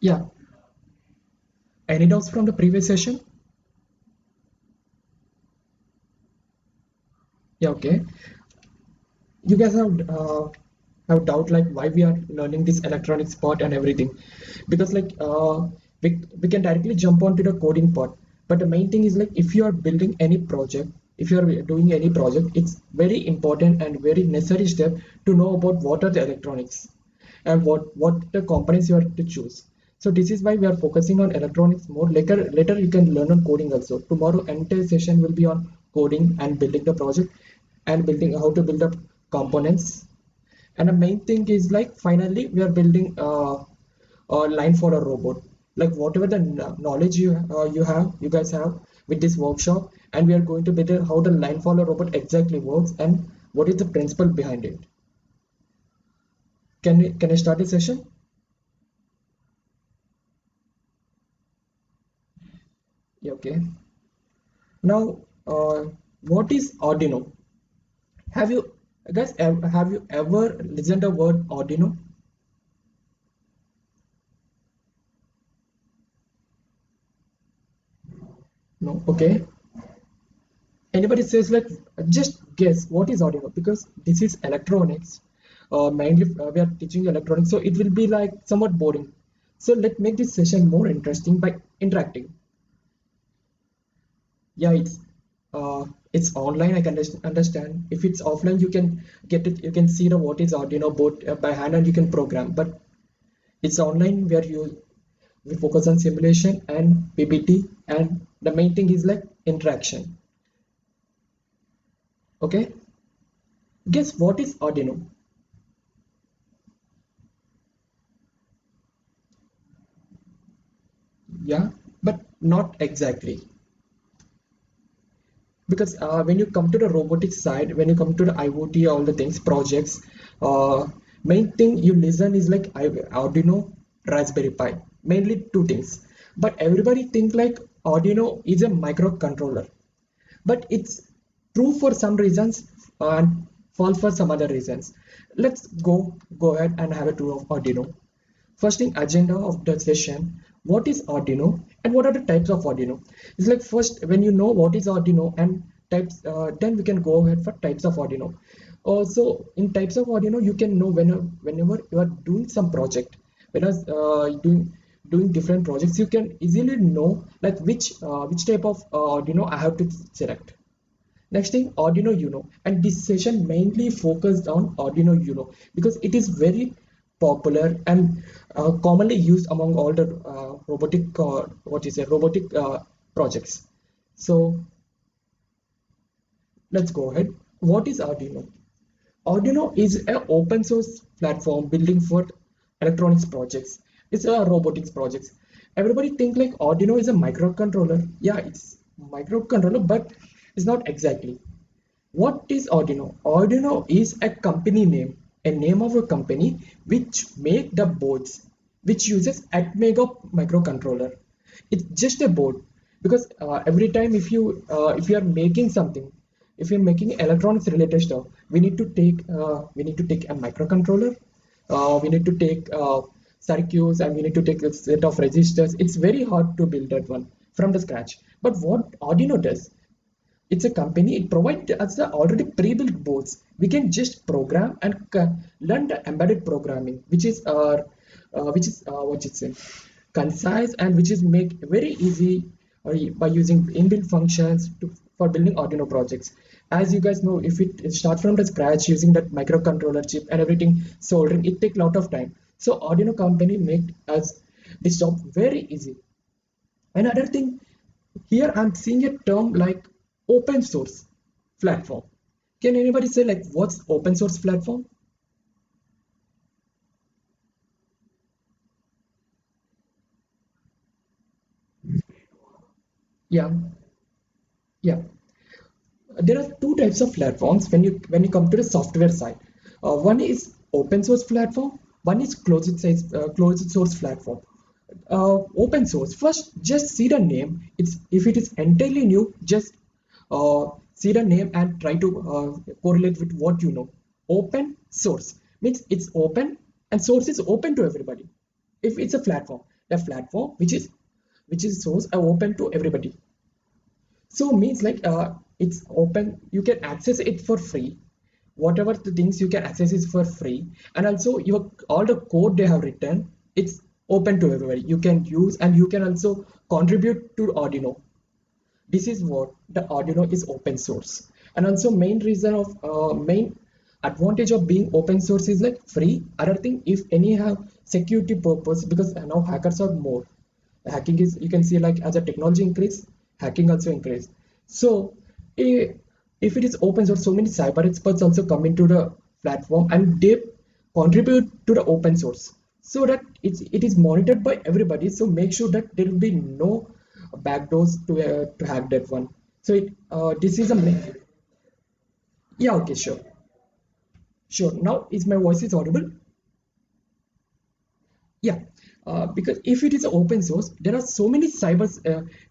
Yeah. Any doubts from the previous session? Yeah, okay. You guys have doubt like why we are learning this electronics part and everything, because like we can directly jump onto the coding part, but the main thing is like if you are building any project, if you are doing any project, it's very important and very necessary step to know about what are the electronics and what the components you are to choose. So this is why we are focusing on electronics more. Later you can learn on coding also. Tomorrow entire session will be on coding and building the project and building how to build up components. And the main thing is like finally we are building a line for a robot. Like whatever the knowledge you guys have with this workshop, and we are going to build how the line follower robot exactly works and what is the principle behind it. Can I start the session? Yeah, okay. Now, what is Arduino? Have you guys have you ever listened the word Arduino? No. Okay. Anybody says like just guess what is Arduino, because this is electronics. Mainly we are teaching electronics, so it will be like somewhat boring. So let's make this session more interesting by interacting. Yeah, it's online. I can understand. If it's offline, you can get it. You can see the what is Arduino board by hand and you can program. But it's online where we focus on simulation and PPT, and the main thing is like interaction. Okay. Guess what is Arduino? Yeah, but not exactly. Because when you come to the robotics side, when you come to the IoT, all the things, projects, main thing you listen is like Arduino, Raspberry Pi, mainly two things. But everybody think like Arduino is a microcontroller, but it's true for some reasons and false for some other reasons. Let's go ahead and have a tour of Arduino. First thing, agenda of the session, what is Arduino and what are the types of Arduino? It's like first when you know what is Arduino and types, then we can go ahead for types of Arduino. Also in types of Arduino, you can know whenever you are doing some project, when I was doing different projects, you can easily know like which type of Arduino I have to select. Next thing, Arduino Uno, and this session mainly focused on Arduino Uno because it is very popular and commonly used among all the robotic projects. So let's go ahead. What is Arduino? Arduino is an open source platform building for electronics projects. It's a robotics projects. Everybody think like Arduino is a microcontroller. Yeah, it's microcontroller, but it's not exactly. What is Arduino? Arduino is a company name, a name of a company which make the boards, which uses Atmega microcontroller. It's just a board because every time if you are making something, if you're making electronics related stuff, we need to take a microcontroller, we need to take circuits, and we need to take a set of resistors. It's very hard to build that one from the scratch. But what Arduino does, it's a company, it provides us the already pre-built boards. We can just program and learn the embedded programming, which is what it's saying, concise, and which is make very easy by using inbuilt functions for building Arduino projects. As you guys know, if it start from the scratch using that microcontroller chip and everything, soldering, it take a lot of time. So Arduino company make us this job very easy. Another thing, here I'm seeing a term like open source platform. Can anybody say like what's open source platform? Yeah, yeah. There are two types of platforms when you come to the software side. One is open source platform. One is closed source platform. Open source. First, just see the name. It's if it is entirely new, just see the name and try to correlate with what you know. Open source means it's open and source is open to everybody. If it's a platform, a platform which is source open to everybody. So means like it's open, you can access it for free. Whatever the things you can access is for free, and also your all the code they have written, it's open to everybody. You can use and you can also contribute to Arduino. This is what the Arduino is open source. And also main reason of main advantage of being open source is like free. Other thing, if any have security purpose, because now hackers are more. Hacking is, you can see like as a technology increase, hacking also increase. So if it is open source, so many cyber experts also come into the platform and they contribute to the open source, so that it is monitored by everybody. So make sure that there will be no backdoors to hack that one. So this is a yeah, okay, sure. Now is my voice is audible? Yeah, because if it is open source, there are so many cybers.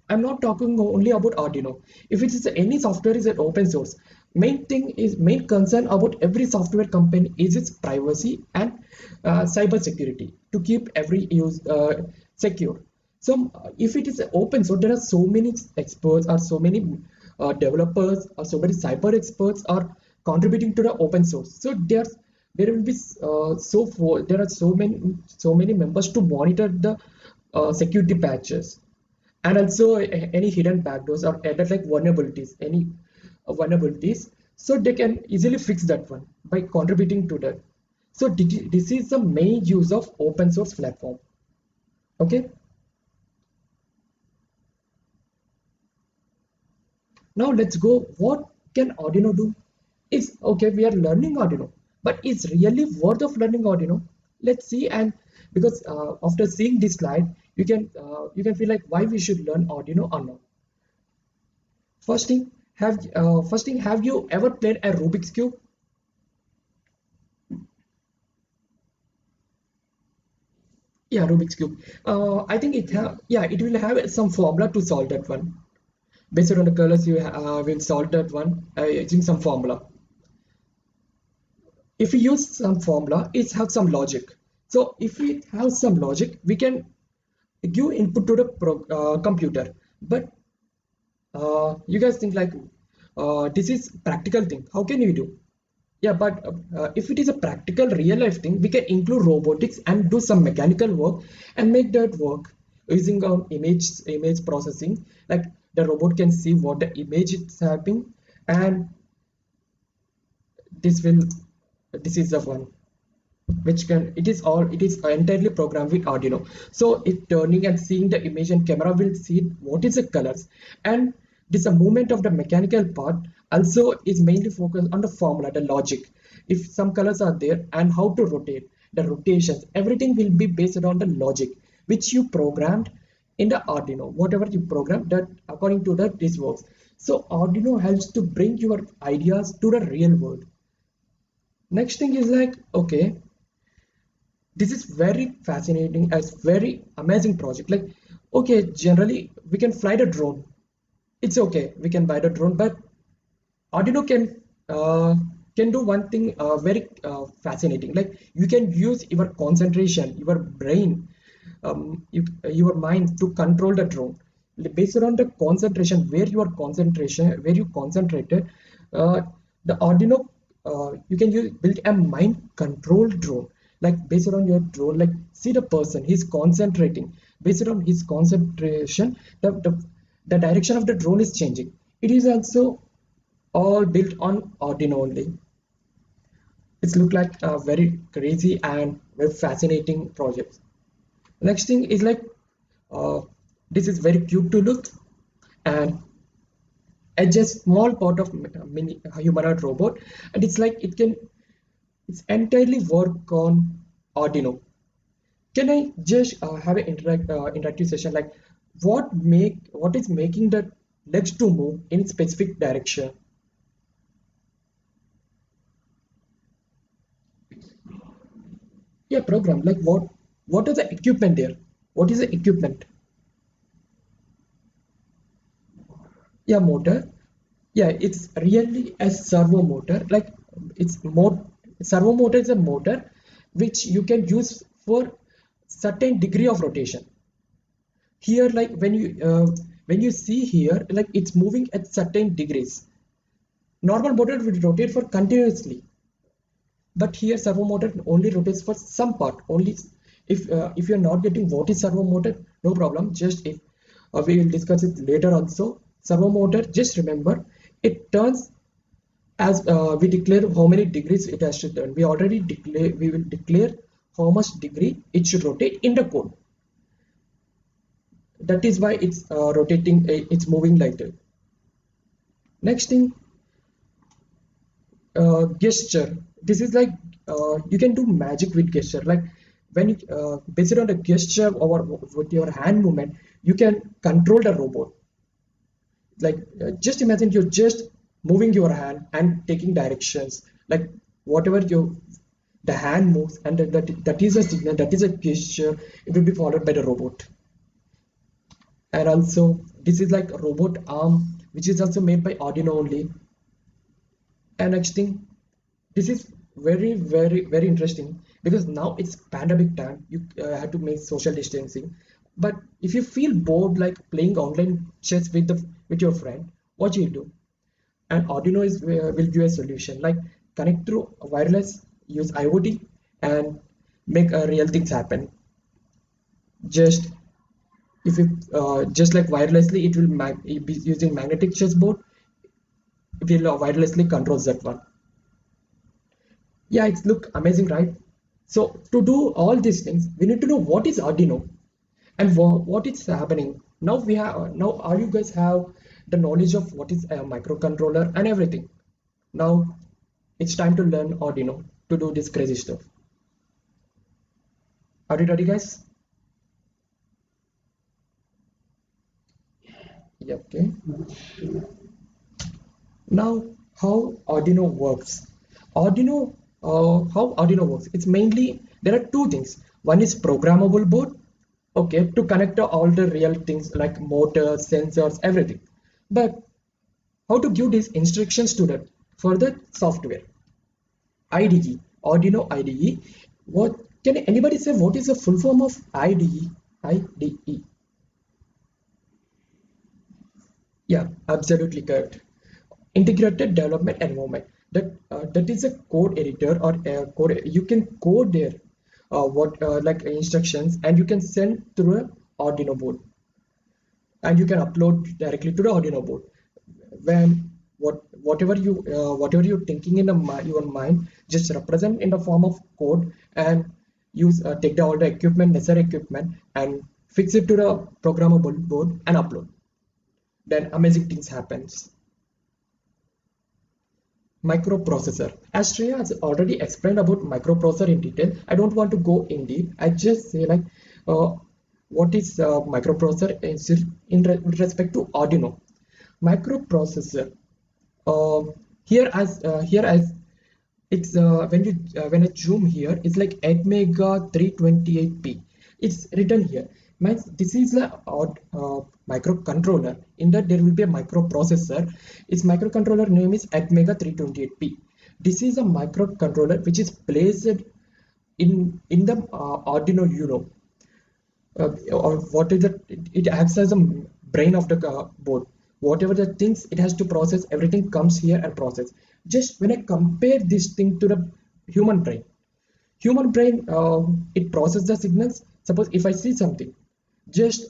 I'm not talking only about Arduino. If it is any software is an open source, main concern about every software company is its privacy and cyber security to keep every use secure. So if it is open source, there are so many experts or so many developers or so many cyber experts are contributing to the open source. So there will be there are so many members to monitor the security patches, and also any hidden backdoors or added like any vulnerabilities, so they can easily fix that one by contributing to that. So this is the main use of open source platform. Okay, now let's go. What can Arduino do? Is okay, we are learning Arduino, but it's really worth of learning Arduino. Let's see. And because after seeing this slide, you can feel like why we should learn Arduino or not. First thing, have you ever played a Rubik's Cube? Yeah, Rubik's Cube. I think it will have some formula to solve that one. Based on the colors, you will solve that one using some formula. If we use some formula, it has some logic. So if we have some logic, we can give input to the computer. But you guys think like this is practical thing. How can you do? Yeah, but if it is a practical real life thing, we can include robotics and do some mechanical work and make that work using image processing. Like the robot can see what the image is happening, and this is the one which it is entirely programmed with Arduino. So it turning and seeing the image, and camera will see what is the colors, and this a movement of the mechanical part also is mainly focused on the formula, the logic. If some colors are there and how to rotate, the rotations, everything will be based on the logic which you programmed in the Arduino. Whatever you program, that according to that this works. So Arduino helps to bring your ideas to the real world. Next thing is like, okay, this is very fascinating as very amazing project. Like, okay, generally we can fly the drone. It's okay, we can buy the drone, but Arduino can do one thing very fascinating. Like you can use your concentration, your brain, your mind to control the drone. Based on the concentration, where you concentrated, the Arduino you can build a mind controlled drone. Like based on your drone, like see the person, he's concentrating. Based on his concentration, the direction of the drone is changing. It is also all built on Arduino only. It's look like a very crazy and very fascinating project. Next thing is like this is very cute to look, and it's just small part of mini humanoid robot, and it's like it's entirely work on Arduino. Can I just have an interactive session, like what is making the legs to move in specific direction? Yeah, program, like what is the equipment there? What is the equipment? Yeah, motor. Yeah, it's really a servo motor. Like servo motor is a motor which you can use for certain degree of rotation. Here, like when you see here, like it's moving at certain degrees. Normal motor will rotate for continuously, but here servo motor only rotates for some part. Only if you're not getting what is servo motor, no problem. Just if we will discuss it later also. Servo motor, just remember, it turns as we declare how many degrees it has to turn. We already declare, we will declare how much degree it should rotate in the code. That is why it's rotating, it's moving like that. Next thing, gesture. This is like you can do magic with gesture. Like when you based on the gesture or with your hand movement, you can control the robot. Like just imagine you're just moving your hand and taking directions. Like whatever the hand moves, and that is a signal, that is a gesture. It will be followed by the robot. And also this is like a robot arm, which is also made by Arduino only. And next thing, this is very interesting because now it's pandemic time. You have to make social distancing, but if you feel bored like playing online chess with your friend, what you do? And Arduino will give a solution, like connect through wireless, use IoT, and make real things happen. Just if you just like wirelessly, it will be using magnetic chessboard. It will wirelessly controls that one. Yeah, it's look amazing, right? So to do all these things, we need to know what is Arduino and what is happening. Now we have, now all you guys have the knowledge of what is a microcontroller and everything. Now it's time to learn Arduino to do this crazy stuff. Are you ready, guys? Yeah, okay. Now how Arduino works. Arduino, how Arduino works? It's mainly, there are two things. One is programmable board, okay, to connect to all the real things like motors, sensors, everything. But how to give these instructions to the further software? IDE, Arduino IDE. What can anybody say? What is the full form of IDE? IDE. Yeah, absolutely correct. Integrated Development Environment. That is a code editor or a code. You can code there what like instructions, and you can send through a Arduino board, and you can upload directly to the Arduino board. When whatever you're thinking in your mind, just represent in the form of code and use take all the necessary equipment and fix it to the programmable board and upload. Then amazing things happens. Microprocessor. As Shreya has already explained about microprocessor in detail, I don't want to go in deep. I just say like what is microprocessor with respect to Arduino. Microprocessor. Here as it's when I zoom here, it's like 8 mega 328p. It's written here. This is a microcontroller. In that there will be a microprocessor. Its microcontroller name is 8 mega 328p. This is a microcontroller which is placed in the Arduino Uno. Or what is it? It acts as a brain of the board. Whatever the things it has to process, everything comes here and process. Just when I compare this thing to the human brain, it processes the signals. Suppose if I see something, just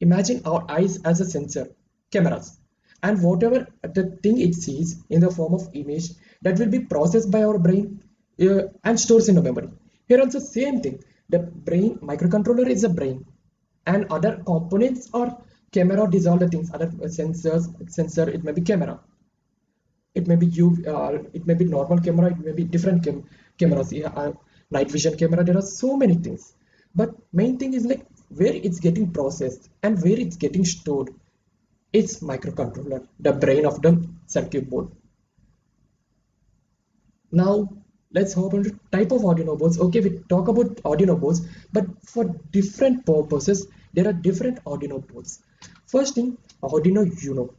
imagine our eyes as a sensor, cameras, and whatever the thing it sees in the form of image, that will be processed by our brain and stores in the memory. Here also same thing. The brain microcontroller is a brain, and other components are camera. These all the things. Other sensor. It may be camera. It may be it may be normal camera. It may be different cameras. Night vision camera. There are so many things. But main thing is like where it's getting processed and where it's getting stored. It's microcontroller, the brain of the circuit board. Now let's hop into type of Arduino boards. Okay, we talk about Arduino boards, but for different purposes, there are different Arduino boards. First thing, Arduino Uno.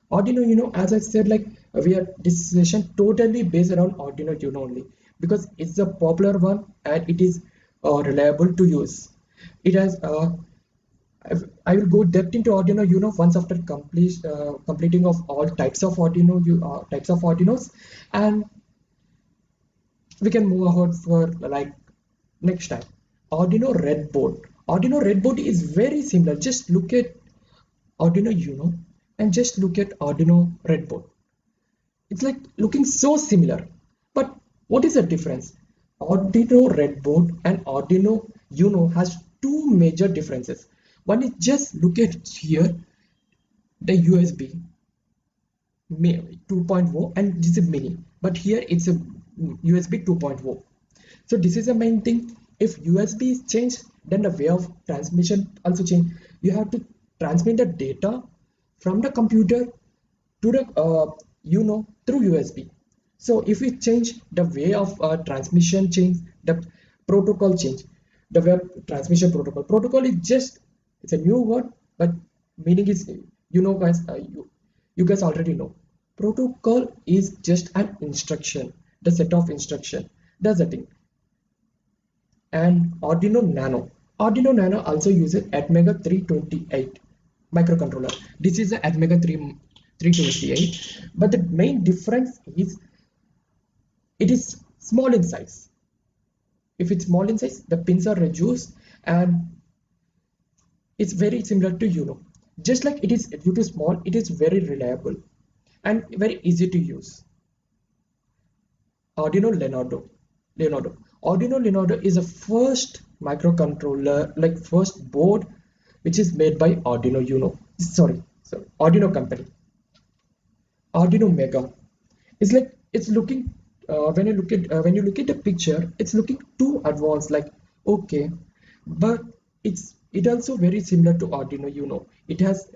Arduino Uno, as I said, like this session totally based around Arduino Uno only because it's a popular one and it is reliable to use. It has I will go depth into Arduino Uno once after completing of all types of Arduinos, and we can move ahead for like next time. Arduino Redboard. Arduino Redboard is very similar. Just look at Arduino Uno and just look at Arduino Redboard. It's like looking so similar, but what is the difference? Arduino Redboard and Arduino Uno has two major differences. One is just look at here the USB 2.0 and this is mini, but here it's a USB 2.0. So this is the main thing. If USB is changed, then the way of transmission also change. You have to transmit the data from the computer to the through USB. So if we change the way of transmission change, the protocol change, the web transmission protocol is just, it's a new word, but meaning is, guys, you guys already know. Protocol is just an instruction, the set of instruction. That's the thing. And Arduino Nano. Arduino Nano also uses Atmega 328 microcontroller. This is the Atmega 328, but the main difference is it is small in size. If it's small in size, the pins are reduced and it's very similar to Uno. Just like it is due to small, it is very reliable and very easy to use. Arduino Leonardo. Arduino Leonardo is the first microcontroller, like first board, which is made by Arduino Uno. Arduino company. Arduino Mega. It's like it's looking when you look at the picture, it's looking too advanced. Like okay, but it also very similar to Arduino Uno. It has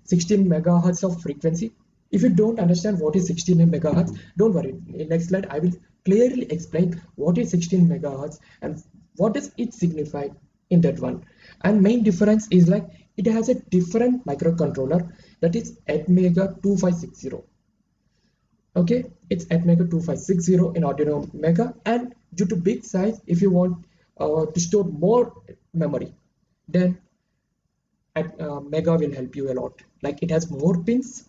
16 megahertz of frequency. If you don't understand what is 16 megahertz, don't worry. In next slide, I will clearly explain what is 16 megahertz and what does it signify in that one. And main difference is like it has a different microcontroller, that is Atmega 2560. Okay, it's Atmega 2560 in Arduino Mega, and due to big size, if you want to store more memory, then Mega will help you a lot. Like it has more pins.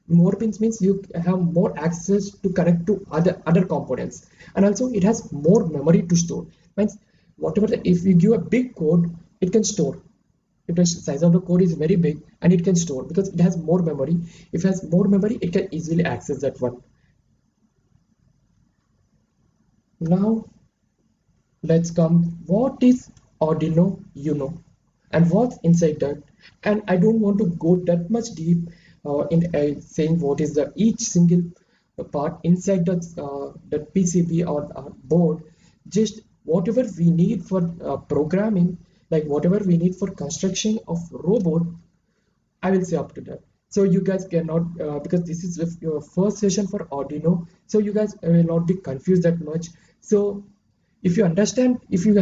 More pins means you have more access to connect to other components, and also it has more memory to store. Means whatever if you give a big code, it can store. If the size of the code is very big, and it can store because it has more memory. If it has more memory, it can easily access that one. Now let's come. What is Arduino Uno and what's inside that? And I don't want to go that much deep in saying what is the each single part inside the PCB or board. Just whatever we need for programming, like whatever we need for construction of robot, I will say up to that. So you guys cannot because this is your first session for Arduino, so you guys will not be confused that much. So if you understand, if you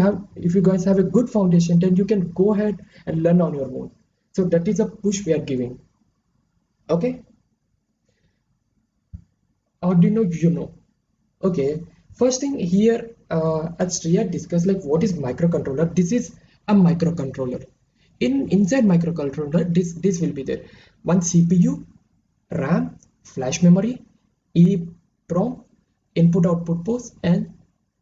guys have a good foundation, then you can go ahead and learn on your own. So that is a push we are giving. Okay, Arduino Uno. Okay, first thing here, as Shreya discussed, like what is microcontroller. This is a microcontroller. Inside microcontroller, this will be there. One CPU, RAM, flash memory, EEPROM, input output ports, and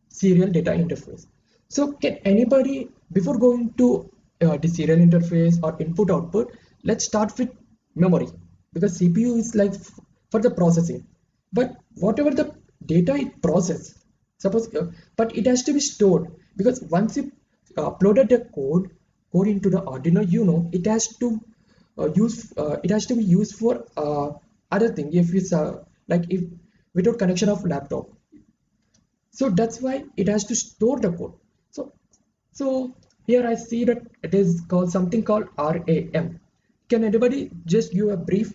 serial data interface. So can anybody, before going to the serial interface or input output, let's start with memory, because CPU is like for the processing, but whatever the data it process, suppose but it has to be stored, because once you uploaded the code into the Arduino Uno, it has to be used for other thing, if it's like if without connection of laptop. So that's why it has to store the code. So here I see that it is called something called RAM. Can anybody just give a brief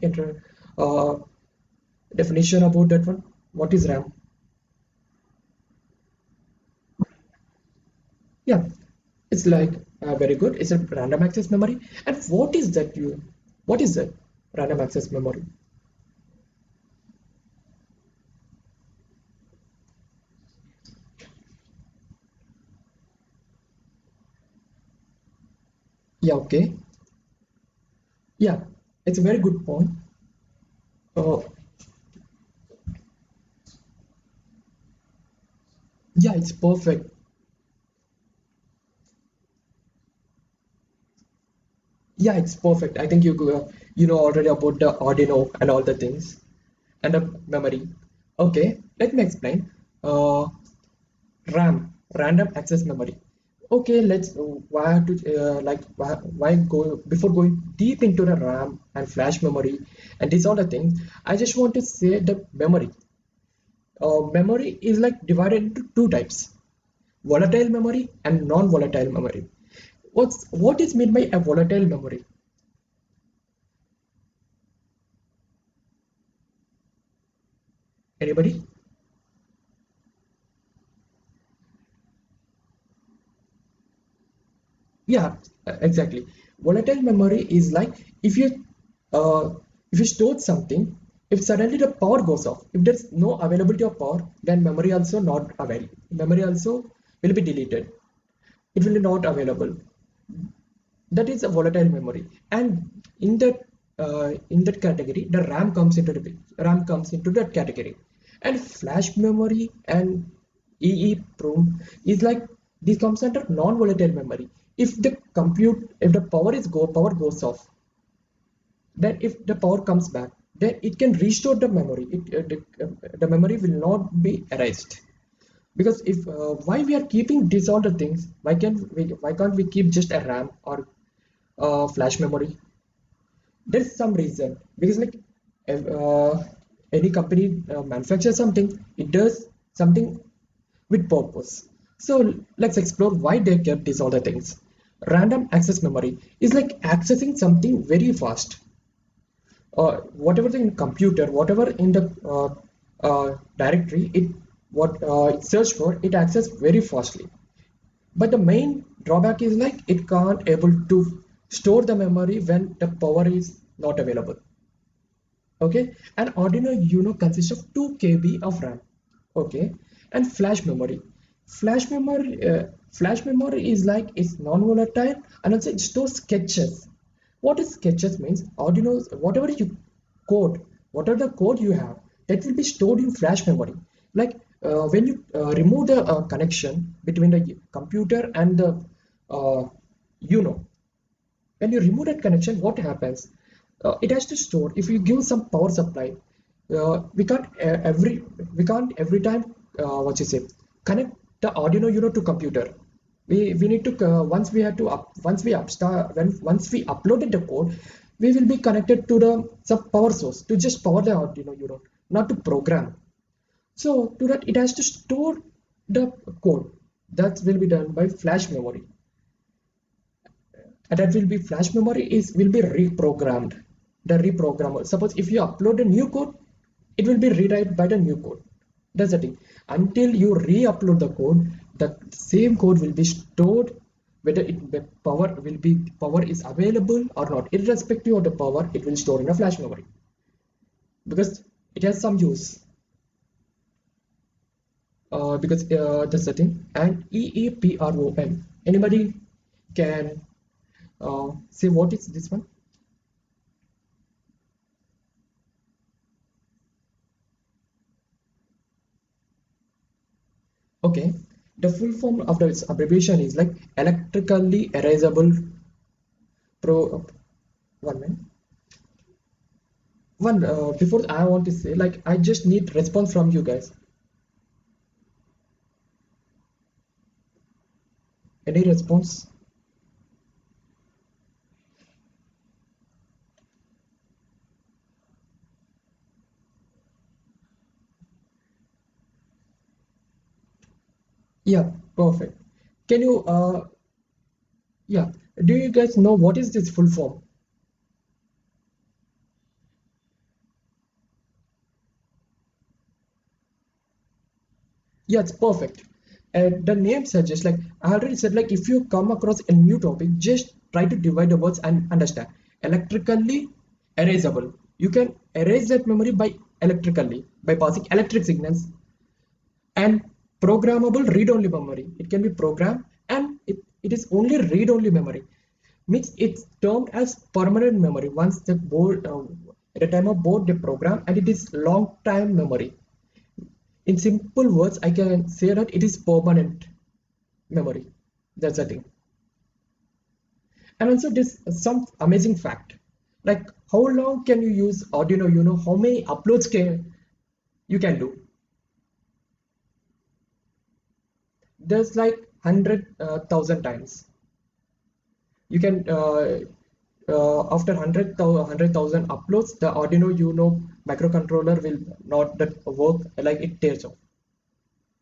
definition about that one? What is RAM? Yeah, it's like very good. It's a random access memory. And what is that? What is that random access memory? Yeah, okay. Yeah, it's a very good point. Uh, yeah, it's perfect. Yeah, it's perfect. I think you know already about the Arduino and all the things and the memory. Okay, let me explain. RAM, random access memory. Okay, let's why to why go before going deep into the RAM and flash memory and these all the things. I just want to say the memory. Memory is like divided into two types: volatile memory and non-volatile memory. What is meant by a volatile memory? Anybody? Yeah, exactly. Volatile memory is like if you uh, if you store something, if suddenly the power goes off, if there's no availability of power, then memory also not available. Memory also will be deleted. It will be not available. That is a volatile memory, and in that category, the RAM comes into that category, and flash memory and EEPROM is like this comes under non-volatile memory. If the power goes off, then if the power comes back, then it can restore the memory. The memory will not be erased. Because if why we are keeping these all the things, why can't we keep just a RAM or flash memory? There's some reason, because like if, any company manufactures something, it does something with purpose. So let's explore why they kept these other things. Random access memory is like accessing something very fast. Whatever in computer, whatever in the directory, it search for, it access very fastly. But the main drawback is like it can't able to store the memory when the power is not available. Okay, and Arduino Uno consists of 2 KB of RAM. Okay, and flash memory is like it's non-volatile and also it stores sketches. What is sketches means? Arduino's whatever the code you have, that will be stored in flash memory. Like when you remove the connection between the computer and the Uno, when you remove that connection, what happens? It has to store. If you give some power supply, we can't every time what you say connect the Arduino Uno to computer. We need to once we have to up once we upstart when once we uploaded the code, we will be connected to the some power source to just power the Arduino Uno, not to program. So to that, it has to store the code. That will be done by flash memory. And that will be flash memory is will be reprogrammed. The reprogrammer, suppose if you upload a new code, it will be rewrite by the new code. That's the thing. Until you re-upload the code, the same code will be stored, whether the power is available or not. Irrespective of the power, it will store in a flash memory because it has some use. Because that's the thing. And EEPROM, anybody can say what is this one? Okay, the full form of this abbreviation is like electrically erasable pro. One minute. Before I want to say, like, I just need response from you guys. Any response? Yeah, perfect. Can you yeah, do you guys know what is this full form? Yeah, it's perfect. And the name suggests, like I already said, like if you come across a new topic, just try to divide the words and understand. Electrically erasable. You can erase that memory by electrically by passing electric signals. And programmable read-only memory. It can be programmed and it is only read-only memory. means it's termed as permanent memory. Once the board at the time of board the program, and it is long time memory. In simple words, I can say that it is permanent memory. That's the thing. And also this some amazing fact, like how long can you use Arduino? You know how many uploads you can do. There's like 100,000 times. You can after 100,000 uploads, the Arduino Uno microcontroller will not that work, like it tears off,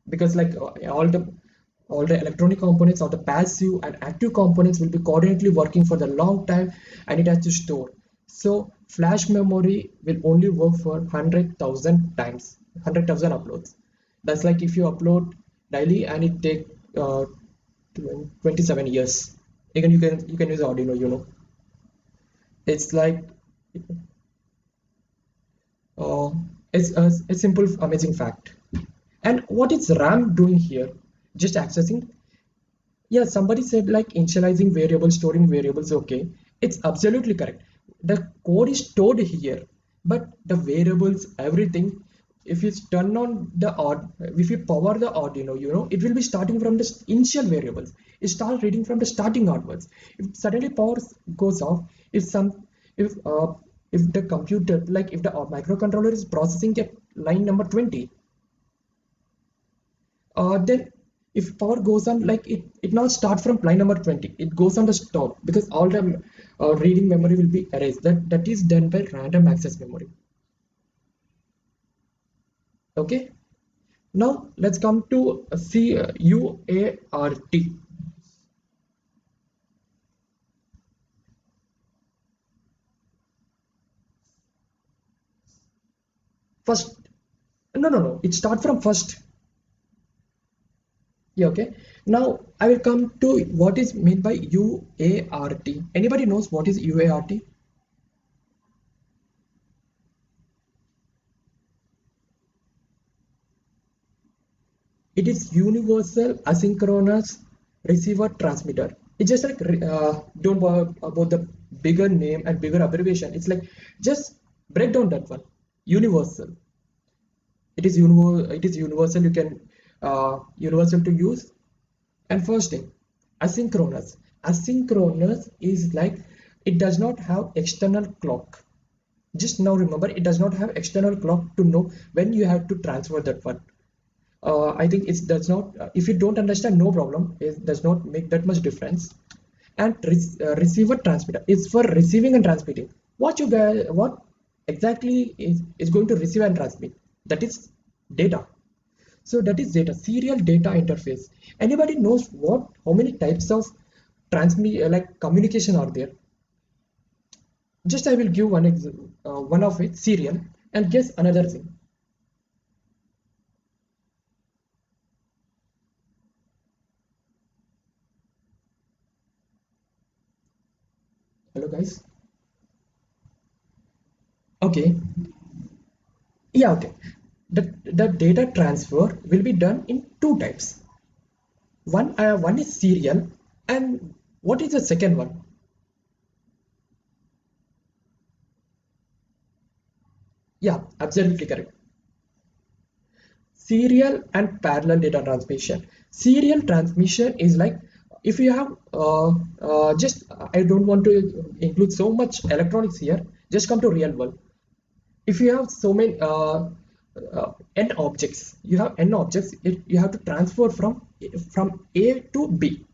because like all the electronic components or the passive and active components will be coordinately working for the long time, and it has to store. So flash memory will only work for 100,000 times, 100,000 uploads. That's like if you upload daily and it take 27 years. Again, you can use Arduino, you know. It's like it's a simple amazing fact. And what is RAM doing here? Just accessing. Yeah, somebody said like initializing variables, storing variables. Okay, it's absolutely correct. The code is stored here, but the variables, everything, if you turn on the if you power the Arduino, you know, it will be starting from the initial variables. It starts reading from the starting onwards. If suddenly power goes off, if the computer, like if the microcontroller is processing at line number 20, then if power goes on, like it not start from line number 20, it goes on the stop, because all the reading memory will be erased. That is done by random access memory. Okay, now let's come to UART. First, no, it start from first. Yeah, okay. Now I will come to what is meant by UART. Anybody knows what is UART? It is universal asynchronous receiver transmitter. It's just like don't worry about the bigger name and bigger abbreviation. It's like just break down that one. Universal. It is universal. You can universal to use. And first thing, asynchronous. Asynchronous is like it does not have external clock. Just now remember, it does not have external clock to know when you have to transfer that one. I think it does not. If you don't understand, no problem. It does not make that much difference. And receiver transmitter is for receiving and transmitting. What exactly is going to receive and transmit? That is data. So that is data, serial data interface. Anybody knows how many types of like communication are there? Just I will give one example, one of it, serial, and guess another thing. Hello guys. Okay. Yeah, okay. The data transfer will be done in two types. One is serial, and what is the second one? Yeah, absolutely correct. Serial and parallel data transmission. Serial transmission is like if you have just I don't want to include so much electronics here. Just come to real world. If you have so many n objects, you have n objects. You have to transfer from A to B,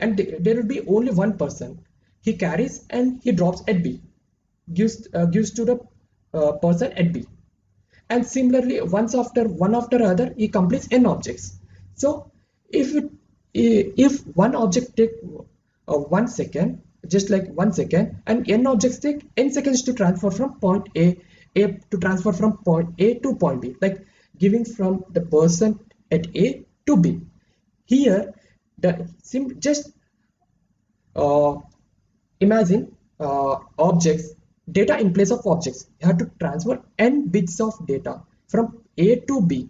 and there will be only one person. He carries and he drops at B, gives to the person at B. And similarly, one after other, he completes n objects. So if one object take 1 second, just like 1 second, and n objects take n seconds to transfer from point A to transfer from point A to point B, like giving from the person at A to B. Here, just imagine objects, data in place of objects. You have to transfer n bits of data from A to B,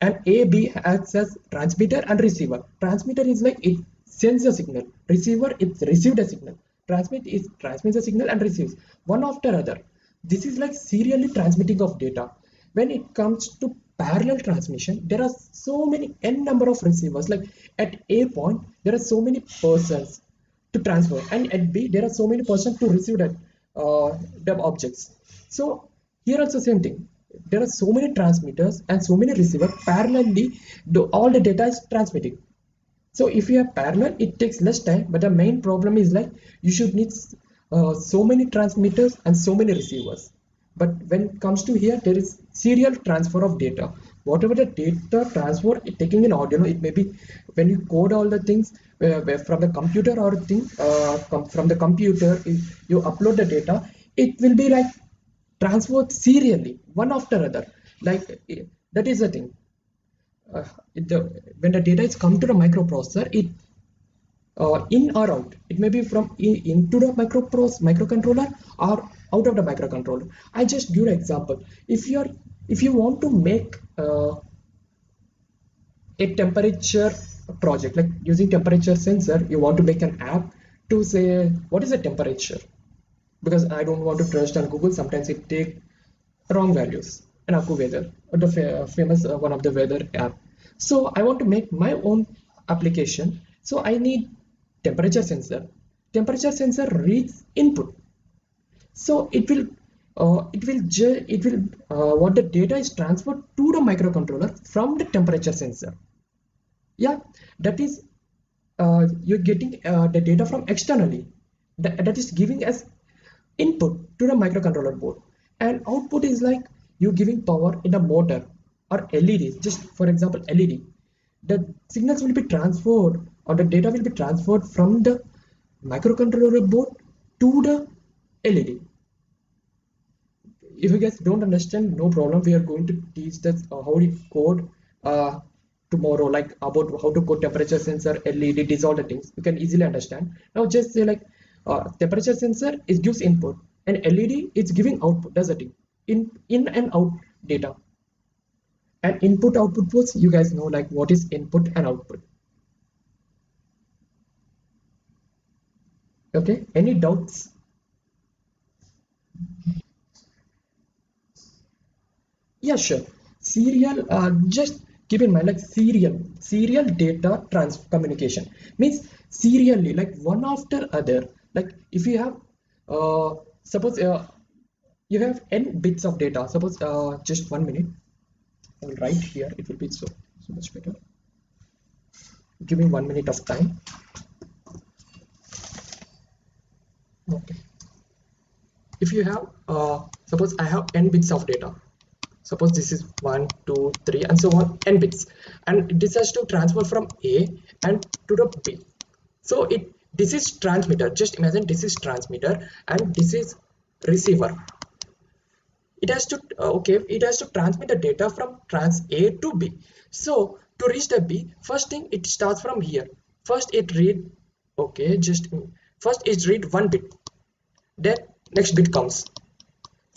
and B acts as transmitter and receiver. Transmitter is like it sends a signal. Receiver, it received a signal. transmits the signal and receives one after other. This is like serially transmitting of data. When it comes to parallel transmission, there are so many n number of receivers. Like at A point, there are so many persons to transfer, and at B, there are so many persons to receive that the objects. So here also same thing. There are so many transmitters and so many receivers parallelly. All the data is transmitting. So if you have parallel, it takes less time, but the main problem is like you should need so many transmitters and so many receivers. But when it comes to here, there is serial transfer of data. Whatever the data transfer taking in Arduino, it may be when you code all the things from the computer or from the computer, you upload the data, it will be like transferred serially, one after other. Like that is the thing. When the data is come to the microprocessor, it in or out, it may be from into the microcontroller or out of the microcontroller. I just give an example. If you want to make a temperature project, like using temperature sensor, you want to make an app to say what is the temperature, because I don't want to trust on Google. Sometimes it take wrong values. And AccuWeather, the famous one of the weather app. So I want to make my own application. So I need temperature sensor. Temperature sensor reads input. So what the data is transferred to the microcontroller from the temperature sensor. Yeah, that is you're getting the data from externally. That is giving as input to the microcontroller board, and output is like you giving power in a motor or LEDs. Just for example, LED, the signals will be transferred or the data will be transferred from the microcontroller board to the LED. If you guys don't understand, no problem, we are going to teach that how to code tomorrow, like about how to code temperature sensor, LED, these all the things you can easily understand. Now just say like temperature sensor is gives input and LED is giving output. That's the thing, in and out data. And input output ports, you guys know like what is input and output. Okay, any doubts? Yeah, sure. Serial, just keep in mind like serial data communication means serially, like one after other. Like if you have suppose you have n bits of data. Suppose just 1 minute, I will write here, it will be so much better. Give me 1 minute of time. Okay, if you have suppose I have n bits of data. Suppose this is 1, 2, 3 and so on, n bits, and this has to transfer from A and to the B. So this is transmitter. Just imagine this is transmitter and this is receiver. It has to it has to transmit the data from trans A to B. So to reach the B, first thing it starts from here. First it read first it read 1 bit, then next bit comes.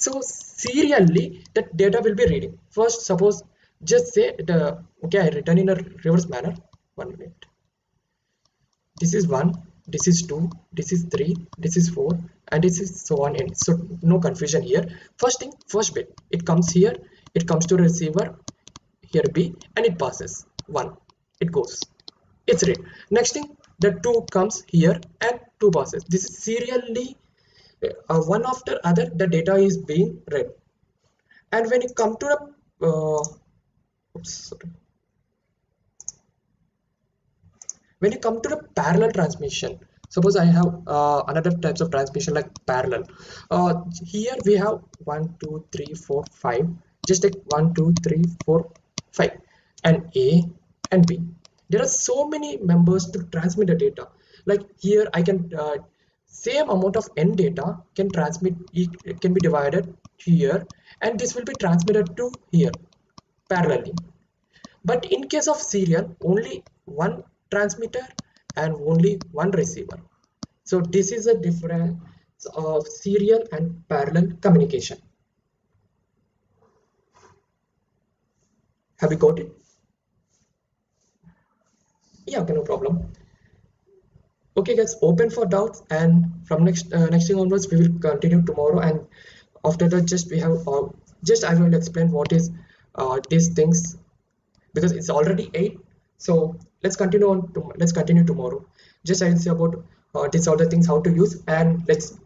So serially that data will be reading. First suppose just say I written in a reverse manner. 1 minute. This is 1, this is 2, this is 3, this is 4 and this is so on and so no confusion here. First thing, first bit, it comes here, it comes to receiver here B and it passes 1, it goes, it's read. Next thing, the 2 comes here and 2 passes. This is serially one after other the data is being read. And when you come to the when you come to the parallel transmission, suppose I have another types of transmission like parallel. Here we have 1, 2, 3, 4, 5. Just take 1, 2, 3, 4, 5 and A and B. There are so many members to transmit the data. Like here I can same amount of n data can transmit, it can be divided here and this will be transmitted to here parallelly. But in case of serial, only one transmitter and only one receiver. So this is a difference of serial and parallel communication. Have you got it? Yeah, okay, no problem. Okay guys, open for doubts, and from next thing onwards we will continue tomorrow. And after that, just we have just I will explain what is these things, because it's already 8. So let's continue tomorrow. Just I will say about these all the things how to use, and let's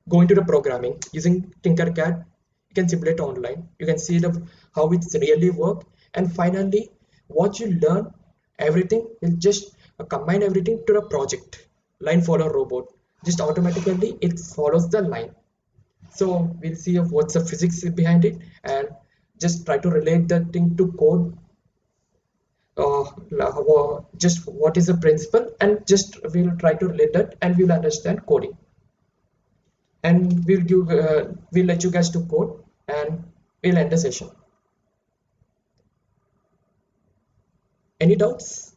go into the programming using Tinkercad. You can simulate online, you can see the how it's really work, and finally what you learn, everything will just combine everything to the project line follow robot. Just automatically it follows the line. So we'll see of what's the physics behind it, and just try to relate that thing to code. Just what is the principle, and just we'll try to relate that, and we'll understand coding, and we'll let you guys to code, and we'll end the session. Any doubts?